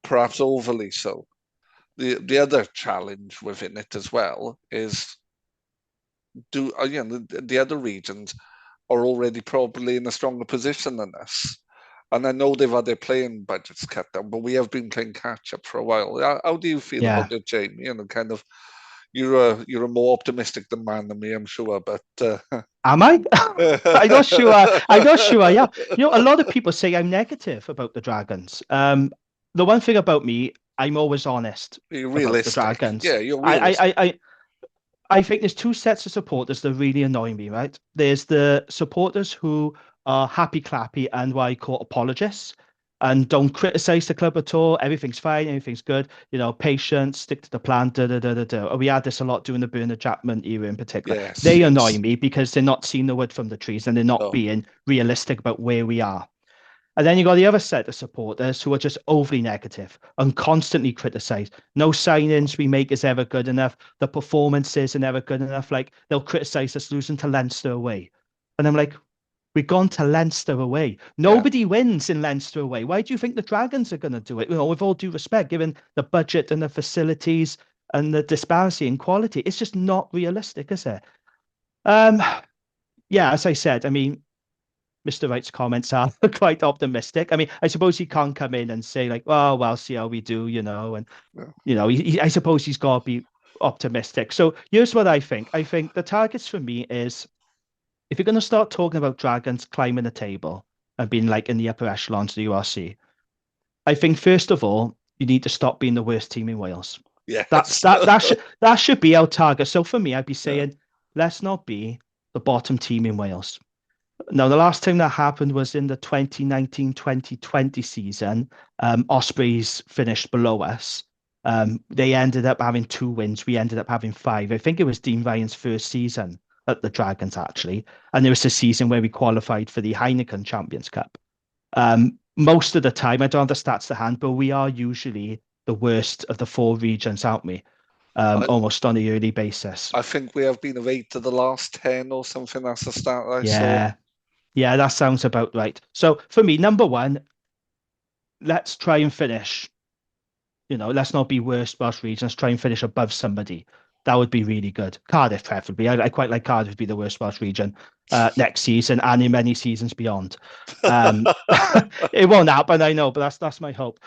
Perhaps overly so. The other challenge within it as well is the other regions are already probably in a stronger position than us. And I know they've had their playing budgets cut down, but we have been playing catch up for a while. How do you feel yeah. about it, Jamie? Kind of you're a more optimistic man than me, I'm sure. But Am I? I'm not sure. I'm not sure. Yeah. A lot of people say I'm negative about the Dragons. The one thing about me, I'm always honest you're about the realistic. Dragons. Yeah, you're I, I, realistic. I, I I think there's two sets of supporters that really annoy me, right? There's the supporters who are happy clappy and what I call apologists and don't criticize the club at all. Everything's fine, everything's good, patience, stick to the plan, da da da da da. We had this a lot during the Bernard Chapman era in particular. Yes, They annoy yes. me because they're not seeing the wood from the trees and they're not No. being realistic about where we are. And then you got the other set of supporters who are just overly negative and constantly criticize. No signings we make is ever good enough. The performances are never good enough. Like they'll criticize us losing to Leinster away. And I'm like, we've gone to Leinster away. Yeah. Nobody wins in Leinster away. Why do you think the Dragons are going to do it? With all due respect, given the budget and the facilities and the disparity in quality, it's just not realistic, is it? Um, yeah, as I said, I mean, Mr. Wright's comments are quite optimistic. I mean, I suppose he can't come in and say like, "Oh, well, see how we do," and Yeah. I suppose he's got to be optimistic. So here's what I think. I think the targets for me is if you're going to start talking about Dragons climbing the table and being like in the upper echelons of the URC, I think first of all you need to stop being the worst team in Wales. That's Yes. that should be our target. So for me, I'd be Yeah. saying let's not be the bottom team in Wales. Now, the last time that happened was in the 2019-2020 season. Ospreys finished below us. They ended up having 2 wins. We ended up having 5. I think it was Dean Ryan's first season at the Dragons, actually. And there was a season where we qualified for the Heineken Champions Cup. Most of the time, I don't have the stats to hand, but we are usually the worst of the 4 regions, aren't we? I, Almost on a yearly basis. I think we have been of 8 to the last 10 or something. That's the start I saw. Yeah. Yeah, that sounds about right. So for me, number one, let's try and finish. Let's not be worst Welsh region. Let's try and finish above somebody. That would be really good. Cardiff, preferably. I quite like Cardiff to be the worst Welsh region next season and in many seasons beyond. Um, it won't happen, I know, but that's my hope.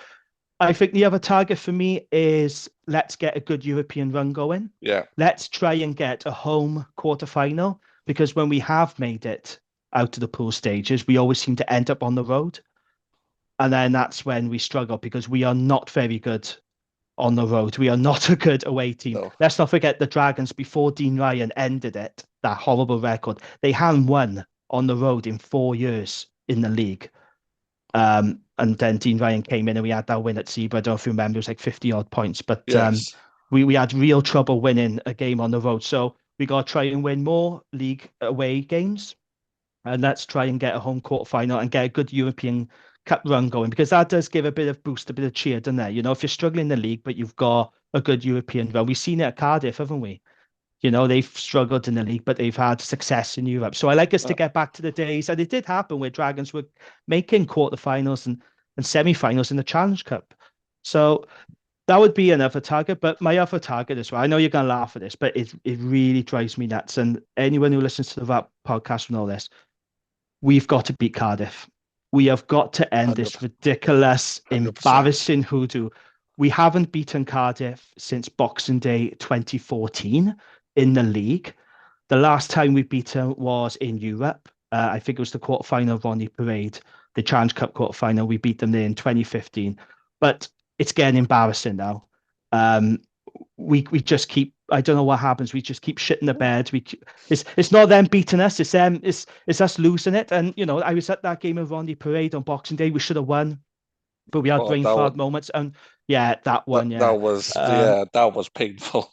I think the other target for me is let's get a good European run going. Yeah. Let's try and get a home quarterfinal, because when we have made it out of the pool stages, we always seem to end up on the road. And then that's when we struggle because we are not very good on the road. We are not a good away team. No. Let's not forget the Dragons, before Dean Ryan ended it, that horrible record, they hadn't won on the road in 4 years in the league. And then Dean Ryan came in and we had that win at Zebra. I don't know if you remember, it was like 50 odd points, but Yes. we had real trouble winning a game on the road. So we got to try and win more league away games. And let's try and get a home court final and get a good European Cup run going, because that does give a bit of boost, a bit of cheer, doesn't it? You know, if you're struggling in the league, but you've got a good European run. We've seen it at Cardiff, haven't we? You know, they've struggled in the league, but they've had success in Europe. So I like us to get back to the days, and it did happen where Dragons were making quarterfinals and semi-finals in the Challenge Cup. So that would be another target. But my other target as well, I know you're going to laugh at this, but it really drives me nuts. And anyone who listens to the Wrap podcast will know this. We've got to beat Cardiff. We have got to end this ridiculous, 100%. embarrassing hoodoo. We haven't beaten Cardiff since Boxing Day 2014 in the league. The last time we beat them was in Europe. I think it was the quarterfinal of Ronnie Parade, the Challenge Cup quarterfinal. We beat them there in 2015. But it's getting embarrassing now. We just keep, I don't know what happens. We just keep shitting the bed. It's not them beating us. It's them. It's us losing it. And you know, I was at that game of Ronnie Parade on Boxing Day. We should have won, but we had brain fart moments. And yeah, that one. That was painful.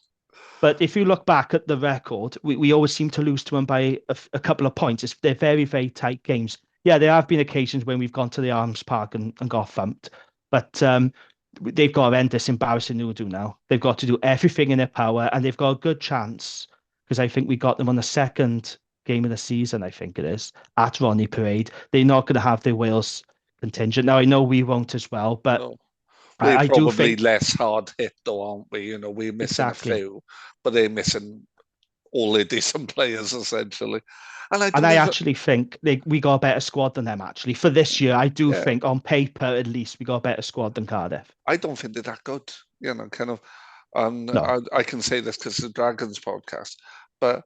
But if you look back at the record, we always seem to lose to them by a couple of points. They're very, very tight games. Yeah, there have been occasions when we've gone to the Arms Park and got thumped, but they've got to end this embarrassing hoodoo now. They've got to do everything in their power, and they've got a good chance, because I think we got them on the second game of the season, I think it is, at Ronnie Parade. They're not going to have their Wales contingent. Now, I know we won't as well, but No. We're I do think less hard hit, though, aren't we? You know, we're missing a few, but they're missing all their decent players, essentially. And I actually think we got a better squad than them, actually. For this year, I do think, on paper, at least, we got a better squad than Cardiff. I don't think they're that good, you know, kind of. No. I can say this because it's the Dragons podcast, but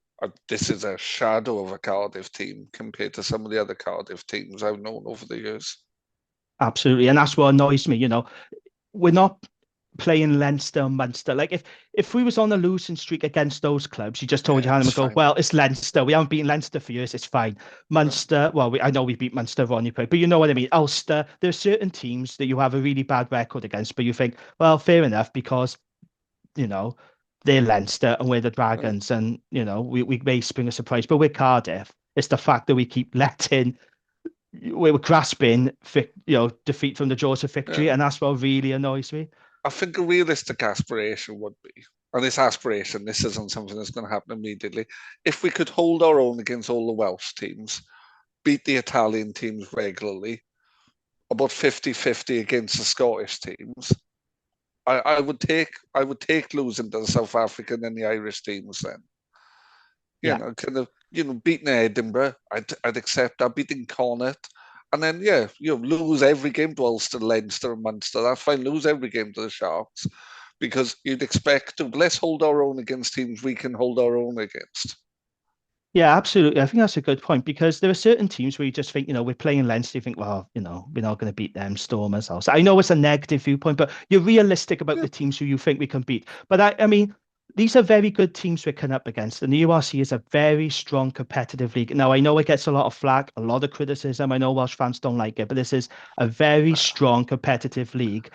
this is a shadow of a Cardiff team compared to some of the other Cardiff teams I've known over the years. Absolutely. And that's what annoys me, you know. We're not playing Leinster and Munster. Like if we was on a losing streak against those clubs, you just told your hand and go, well, it's Leinster. We haven't beaten Leinster for years. It's fine. Munster, well, I know we beat Munster, Ronnie Parade, but you know what I mean. Ulster, there are certain teams that you have a really bad record against, but you think, well, fair enough, because, you know, they're Leinster and we're the Dragons, and, you know, we may spring a surprise. But with Cardiff, it's the fact that we keep letting, we're grasping, defeat from the jaws of victory, and that's what really annoys me. I think a realistic aspiration would be, and this aspiration, this isn't something that's going to happen immediately, if we could hold our own against all the Welsh teams, beat the Italian teams regularly, about 50-50 against the Scottish teams, I would take losing to the South African and the Irish teams then. You know, kind of, you know, beating Edinburgh, I'd accept that, beating Connacht. And then, lose every game to Ulster, Leinster, and Munster. That's fine. Lose every game to the Sharks, because you'd expect to. Let's hold our own against teams we can hold our own against. Yeah, absolutely. I think that's a good point, because there are certain teams where you just think, you know, we're playing Leinster, you think, well, you know, we're not going to beat them, Stormers. Also, I know it's a negative viewpoint, but you're realistic about the teams who you think we can beat. But I mean, these are very good teams we're coming up against, and the URC is a very strong competitive league. Now, I know it gets a lot of flack, a lot of criticism. I know Welsh fans don't like it, but this is a very strong competitive league.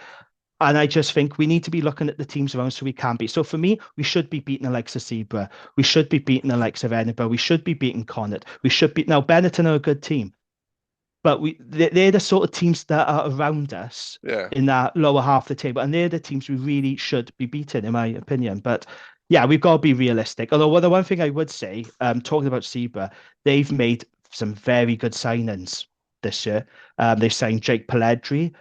And I just think we need to be looking at the teams around so we can beat. So for me, we should be beating the likes of Zebra. We should be beating the likes of Edinburgh. We should be beating Connacht. We should be, now Benetton are a good team, but they're the sort of teams that are around us in that lower half of the table, and they're the teams we really should be beating, in my opinion. But yeah, we've got to be realistic. Although the one thing I would say, talking about Zebra, they've made some very good signings this year. They've signed Jake Pelledri.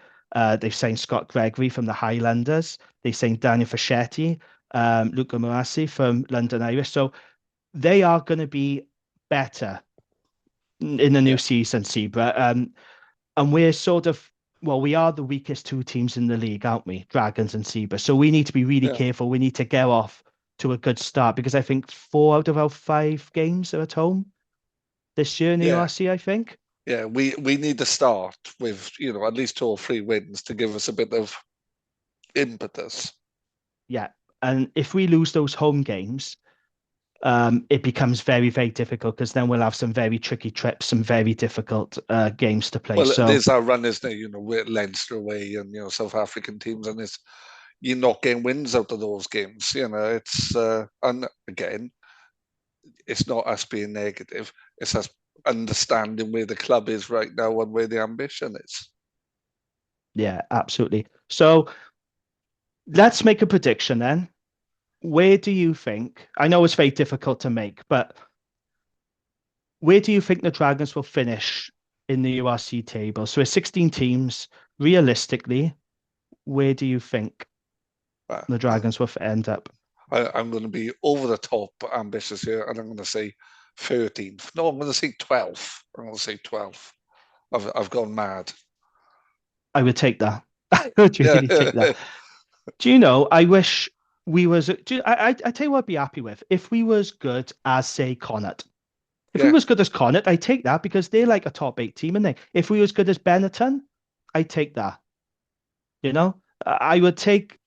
They've signed Scott Gregory from the Highlanders. They signed Daniel Fischetti, Luca Morassi from London Irish. So they are going to be better in the new season, Zebra. And we're sort of well, we are the weakest two teams in the league, aren't we? Dragons and Zebras. So we need to be really Yeah, careful. We need to get off to a good start because I think 4 out of our 5 games are at home this year in the yeah, URC, I think. yeah. We need to start with at least 2 or 3 wins to give us a bit of impetus. Yeah. And if we lose those home games, it becomes very, very difficult because then we'll have some very tricky trips, some very difficult games to play. Well, So there's our run, isn't there? With Leinster away and South African teams, and you're not getting wins out of those games. It's and again, it's not us being negative. It's us understanding where the club is right now and where the ambition is. yeah, absolutely. So let's make a prediction then. Where do you think? I know it's very difficult to make, but where do you think the Dragons will finish in the URC table? So it's 16 teams. Realistically, where do you think But the Dragons will end up? I'm going to be over the top ambitious here, and I'm going to say 13th. No, I'm going to say 12th. I'm going to say 12th. I've gone mad. I would take that. I would Yeah, really take that. Do you know? I wish we was. I tell you what, I'd be happy with if we was good as say Connacht. If we yeah. was good as Connacht, I'd take that because they're like a top 8 team, and they. If we was good as Benetton, I'd take that. You know, I would take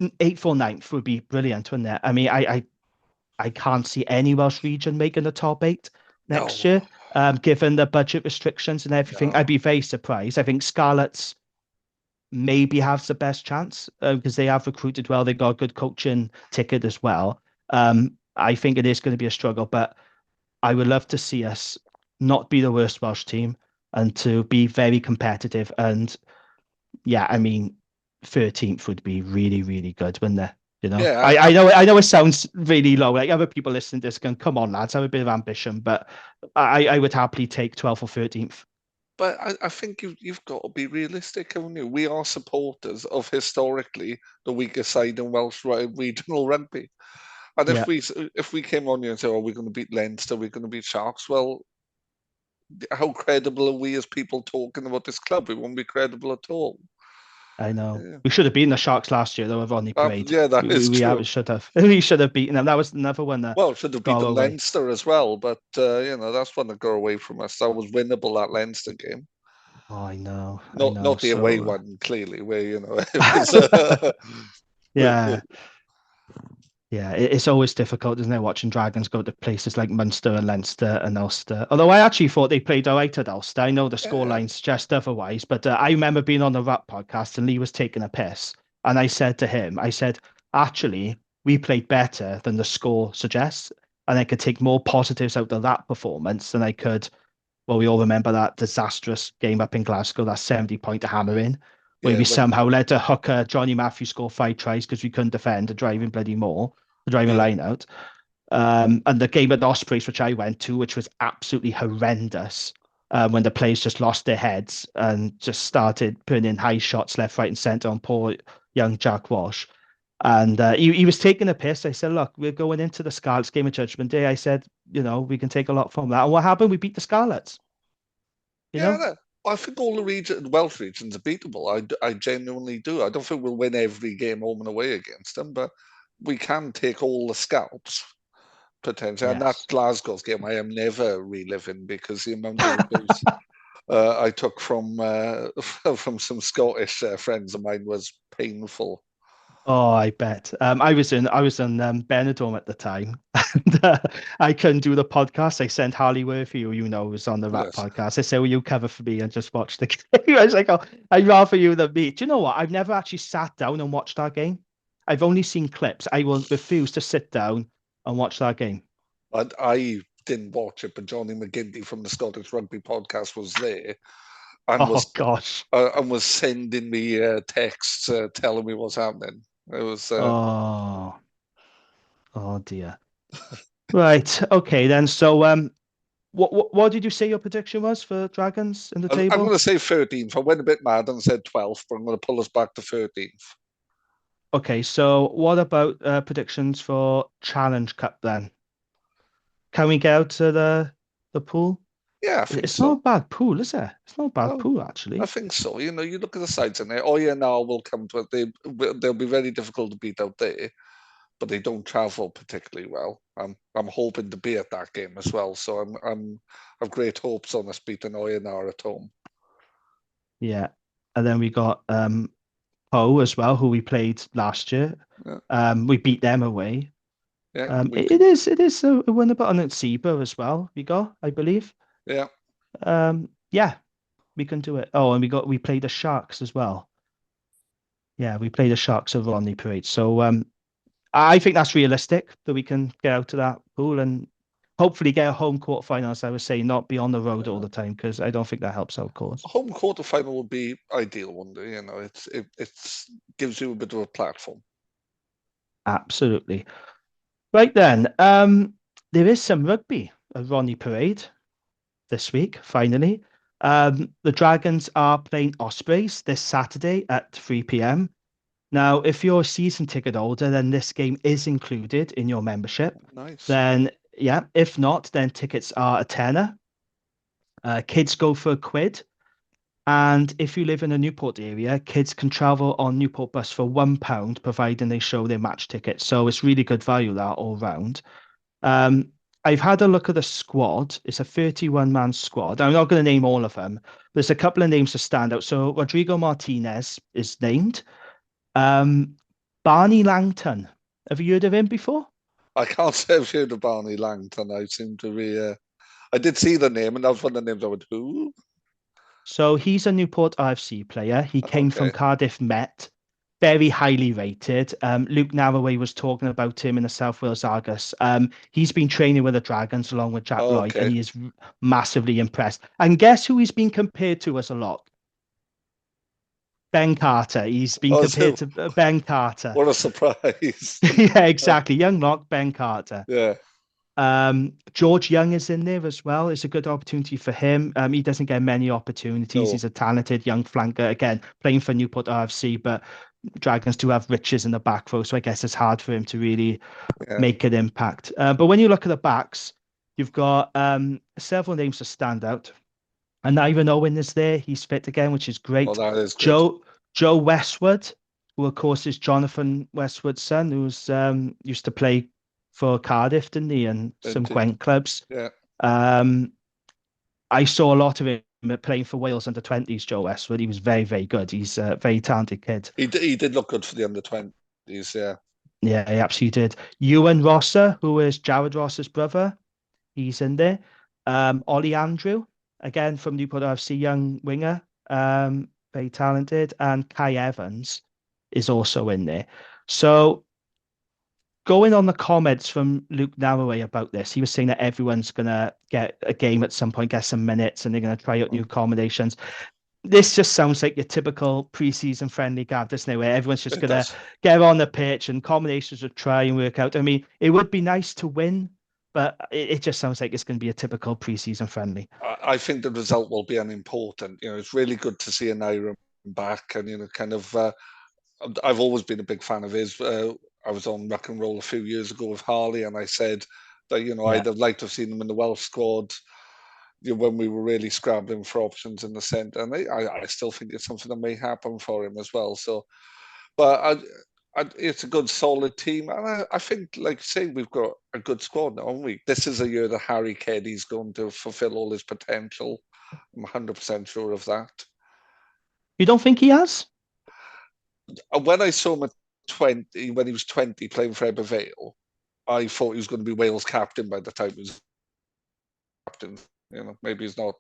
8th or 9th would be brilliant, wouldn't it? I mean, I can't see any Welsh region making the top 8 next No, year, given the budget restrictions and everything. I'd no. be very surprised. I think Scarlets maybe have the best chance because they have recruited well. They got a good coaching ticket as well. I think it is going to be a struggle, but I would love to see us not be the worst Welsh team and to be very competitive. And yeah, I mean, 13th would be really, really good, wouldn't it? You know, Yeah, I know it sounds really low. Like other people listening to this going, come on, lads, have a bit of ambition, but I would happily take 12th or 13th. but I think you've got to be realistic, haven't you? We are supporters of historically the weakest side in Welsh regional rugby. And Yeah, if we came on here and said, "Oh, we're going to beat Leinster, we're going to beat Sharks," well, how credible are we as people talking about this club? We won't be credible at all. I know. Yeah, We should have beaten the Sharks last year, though, with Ronnie Parade. yeah, that We, is we, we true. should have. We should have beaten them. That was another one that Well, should have got beaten away. Leinster as well, but that's one that got away from us. That was winnable, that Leinster game. Oh, I know. I Not know. not the away So, one, clearly, where it was. yeah. Yeah, it's always difficult, isn't it, watching Dragons go to places like Munster and Leinster and Ulster. Although I actually thought they played all right at Ulster. I know the Yeah, scoreline suggests otherwise, but I remember being on the Rap podcast and Lee was taking a piss. And I said to him, I said, actually, we played better than the score suggests. And I could take more positives out of that performance than I could. Well, we all remember that disastrous game up in Glasgow, that 70-point hammering, where yeah. we somehow let a hooker, Johnny Matthews, score 5 tries because we couldn't defend the driving bloody more, the driving Yeah, line out. And the game at the Ospreys, which I went to, which was absolutely horrendous, when the players just lost their heads and just started putting in high shots left, right, and centre on poor young Jack Walsh. And he was taking a piss. I said, look, we're going into the Scarlets game of Judgment Day. I said, we can take a lot from that. And what happened? We beat the Scarlets, you yeah. know? No, I think all the Welsh regions are beatable. I genuinely do. I don't think we'll win every game home and away against them, but we can take all the scalps potentially. And that Yes. Glasgow's game, I am never reliving because the amount of abuse I took from from some Scottish friends of mine was painful. Oh, I bet. I was in Benidorm at the time, and I couldn't do the podcast. I sent Harley Worthy, who was on the Rap Yes. podcast. I said, "Will you cover for me and just watch the game?" I was like, "Oh, I'd rather you than me." Do you know what? I've never actually sat down and watched that game. I've only seen clips. I will refuse to sit down and watch that game. I didn't watch it, but Johnny McGinty from the Scottish Rugby podcast was there and Oh was gosh. sending me texts telling me what's happening. It was Oh, oh dear. Right. Okay then. So, what did you say your prediction was for Dragons in the I'm going table? to say 13th. I went a bit mad and said 12th, but I'm going to pull us back to 13th. Okay, so what about predictions for Challenge Cup then? Can we get out to the pool? Yeah, I think It's not a so. bad pool, is it? It's not a bad No, pool, I actually. think so. You look at the sides in there. Oh yeah, now will come to it. They'll be very difficult to beat out there, but they don't travel particularly well. I'm hoping to be at that game as well. So I've great hopes on us beating Oyonnax at home. Yeah. And then we got Poe as well, who we played last year. Yeah, We beat them away. yeah, It is a winnable, and it's SIBA as well. We got, I believe. yeah. Yeah, we can do it. Oh, and we played the Sharks as well. Yeah, we played the Sharks over on the parade. So I think that's realistic that we can get out of that pool and hopefully get a home quarterfinal, as I was saying, not be on the road all Yeah. the time, because I don't think that helps our cause. Home quarter final would be ideal one day. It's gives you a bit of a platform. Absolutely. Right then, there is some rugby at Ronnie Parade this week, finally. The Dragons are playing Ospreys this Saturday at 3 p.m. Now, if you're a season ticket holder, then this game is included in your membership. Nice. Then, yeah, if not, then tickets are a tenner. Kids go for a quid. And if you live in a Newport area, kids can travel on Newport bus for £1, providing they show their match ticket. So it's really good value that all round. Um, I've had a look at the squad. It's a 31-man squad. I'm not going to name all of them. There's a couple of names to stand out. So Rodrigo Martinez is named. Um, Barney Langton. Have you heard of him before? I can't say I've heard of Barney Langton. I seem to be. I did see the name, and that was one of the names I went, who? So he's a Newport IFC player. He came from Okay. Cardiff Met, very highly rated. Luke Narraway was talking about him in the South Wales Argus. He's been training with the Dragons along with Jack Lloyd, and Okay. he is massively impressed. And guess who he's been compared to as a lock? Ben Carter. He's been Oh, compared so to Ben Carter. what a surprise. Yeah, exactly. Young lock, Ben Carter. Yeah. George Young is in there as well. It's a good opportunity for him. He doesn't get many opportunities. No. He's a talented young flanker, again, playing for Newport RFC, but Dragons do have riches in the back row, so I guess it's hard for him to really Yeah. make an impact. But when you look at the backs, you've got several names to stand out. And Ivan Owen is there. He's fit again, which is Oh, great. that is good. Joe Westwood, who of course is Jonathan Westwood's son, who's used to play for Cardiff, didn't he, and some Indeed. Gwent clubs. Yeah. Um, I saw a lot of him playing for Wales under 20s, Joe Westwood. He was very, very good. He's a very talented kid. He did look good for the under 20s. Yeah. Yeah, he absolutely did. Ewan Rosser, who is Jared Ross's brother, he's in there. Ollie Andrew, again from Newport FC, young winger, very talented. And Kai Evans is also in there. So going on the comments from Luke Narraway about this, he was saying that everyone's going to get a game at some point, get some minutes, and they're going to try out new combinations. This just sounds like your typical preseason friendly, Gav, doesn't it? Where everyone's just It going to does. get on the pitch and combinations will try and work out. I mean, it would be nice to win, but it just sounds like it's going to be a typical preseason friendly. I think the result will be unimportant. It's really good to see an Iron back, and kind of. I've always been a big fan of his. I was on Rock and Roll a few years ago with Harley, and I said that Yeah. I'd have liked to have seen him in the Welsh squad when we were really scrabbling for options in the centre, and I still think it's something that may happen for him as well. So, but it's a good, solid team, and I think, like I say, we've got a good squad now, haven't we? This is a year that Harry Keddy's going to fulfil all his potential. I'm 100% sure of that. You don't think he has? When I saw him at 20, when he was 20 playing for Ebervale, I thought he was going to be Wales captain by the time he was captain. Maybe he's not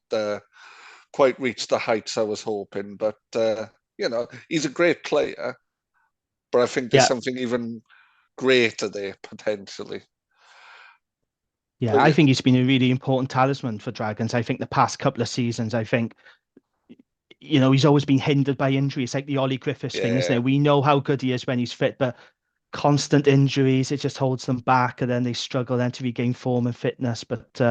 quite reached the heights I was hoping, but he's a great player. But I think there's Yeah. something even greater there potentially. Yeah, But I think he's been a really important talisman for Dragons. I think the past couple of seasons, he's always been hindered by injury. It's like the Ollie Griffiths thing, isn't yeah, it? We know how good he is when he's fit, but constant injuries, it just holds them back, and then they struggle then to regain form and fitness. But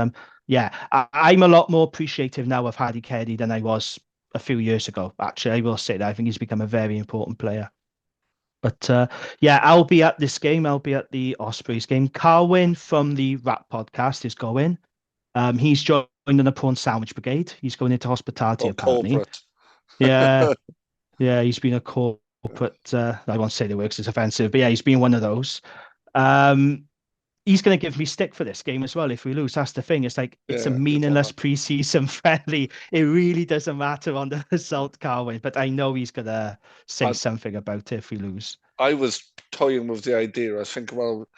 yeah, I'm a lot more appreciative now of Hardy Keddy than I was a few years ago. Actually, I will say that I think he's become a very important player. But yeah, I'll be at this game. I'll be at the Ospreys game. Carwyn from the Rap podcast is going. He's the prawn sandwich brigade. He's going into hospitality, apparently. Corporate. Yeah, yeah, he's been a corporate. I won't say the words; it's offensive, but yeah, he's been one of those. He's going to give me stick for this game as well if we lose. That's the thing. It's like it's a meaningless preseason friendly. It really doesn't matter on the result, Carwyn. But I know he's going to say something about it if we lose. I was toying with the idea. I was thinking, well,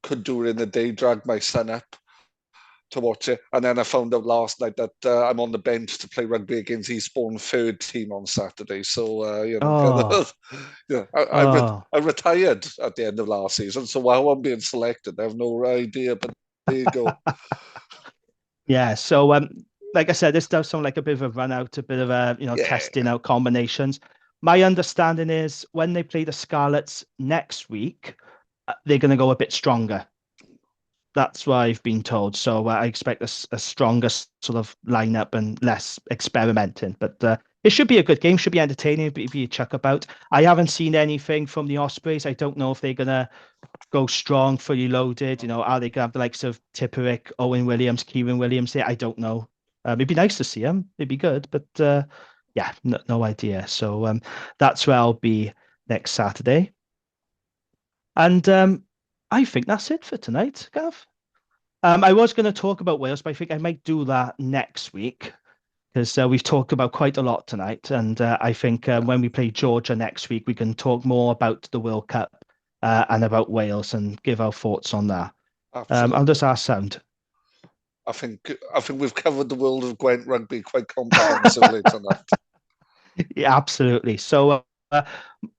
could do it in the day, drag my son up to watch it, and then I found out last night that I'm on the bench to play rugby against Eastbourne third team on Saturday. So I retired at the end of last season, so how I'm being selected, I have no idea. But there you go. Yeah. So like I said, this does sound like a bit of a run out, a bit of a testing out combinations. My understanding is when they play the Scarlets next week, they're going to go a bit stronger. That's what I've been told. So I expect a stronger sort of lineup and less experimenting. But it should be a good game. Should be entertaining. Be a chuck about. I haven't seen anything from the Ospreys. I don't know if they're gonna go strong, fully loaded. Are they gonna have the likes of Tipperick, Owen Williams, Kieran Williams there? I don't know. It'd be nice to see them. It'd be good. But yeah, no idea. So that's where I'll be next Saturday. And I think that's it for tonight, Gav. I was going to talk about Wales, but I think I might do that next week because we've talked about quite a lot tonight. And I think when we play Georgia next week, we can talk more about the World Cup and about Wales and give our thoughts on that. How does that sound? I think we've covered the world of Gwent rugby quite comprehensively tonight. Yeah, absolutely. So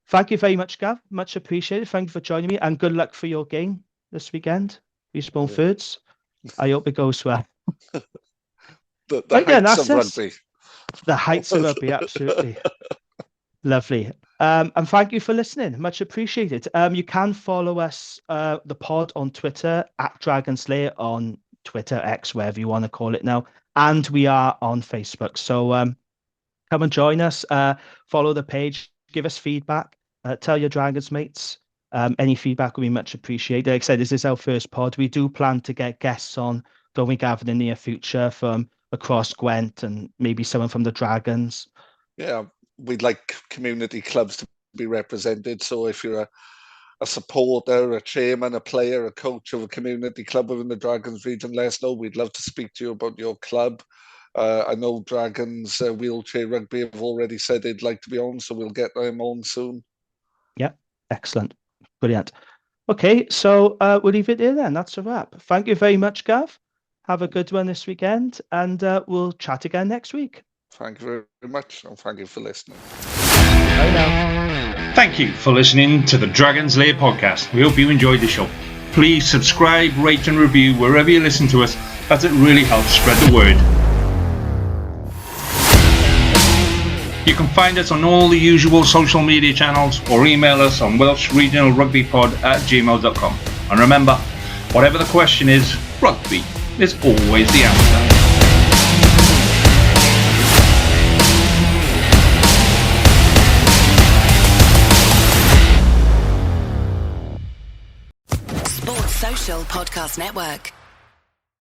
thank you very much, Gav. Much appreciated. Thank you for joining me, and good luck for your game this weekend. Eastbourne Thirds. I hope it goes well. The heights of rugby. The heights of rugby, absolutely. Lovely. And thank you for listening. Much appreciated. You can follow us, the pod, on Twitter at Dragonslayer, on Twitter, X, wherever you want to call it now. And we are on Facebook. So come and join us. Follow the page. Give us feedback. Tell your Dragons mates. Any feedback will be much appreciated. Like I said, this is our first pod. We do plan to get guests on going Gav in the near future from across Gwent and maybe someone from the Dragons. Yeah, we'd like community clubs to be represented. So if you're a supporter, a chairman, a player, a coach of a community club within the Dragons region, let us know. We'd love to speak to you about your club. I know Dragons Wheelchair Rugby have already said they'd like to be on, so we'll get them on soon. Yeah, excellent. Brilliant. Okay, so we'll leave it there then. That's a wrap. Thank you very much, Gav. Have a good one this weekend, and we'll chat again next week. Thank you very much, and thank you for listening. Bye now. Thank you for listening to the Dragons Lair podcast. We hope you enjoyed the show. Please subscribe, rate and review wherever you listen to us, as it really helps spread the word. You can find us on all the usual social media channels or email us on welshregionalrugbypod@gmail.com. And remember, whatever the question is, rugby is always the answer. Sports Social Podcast Network.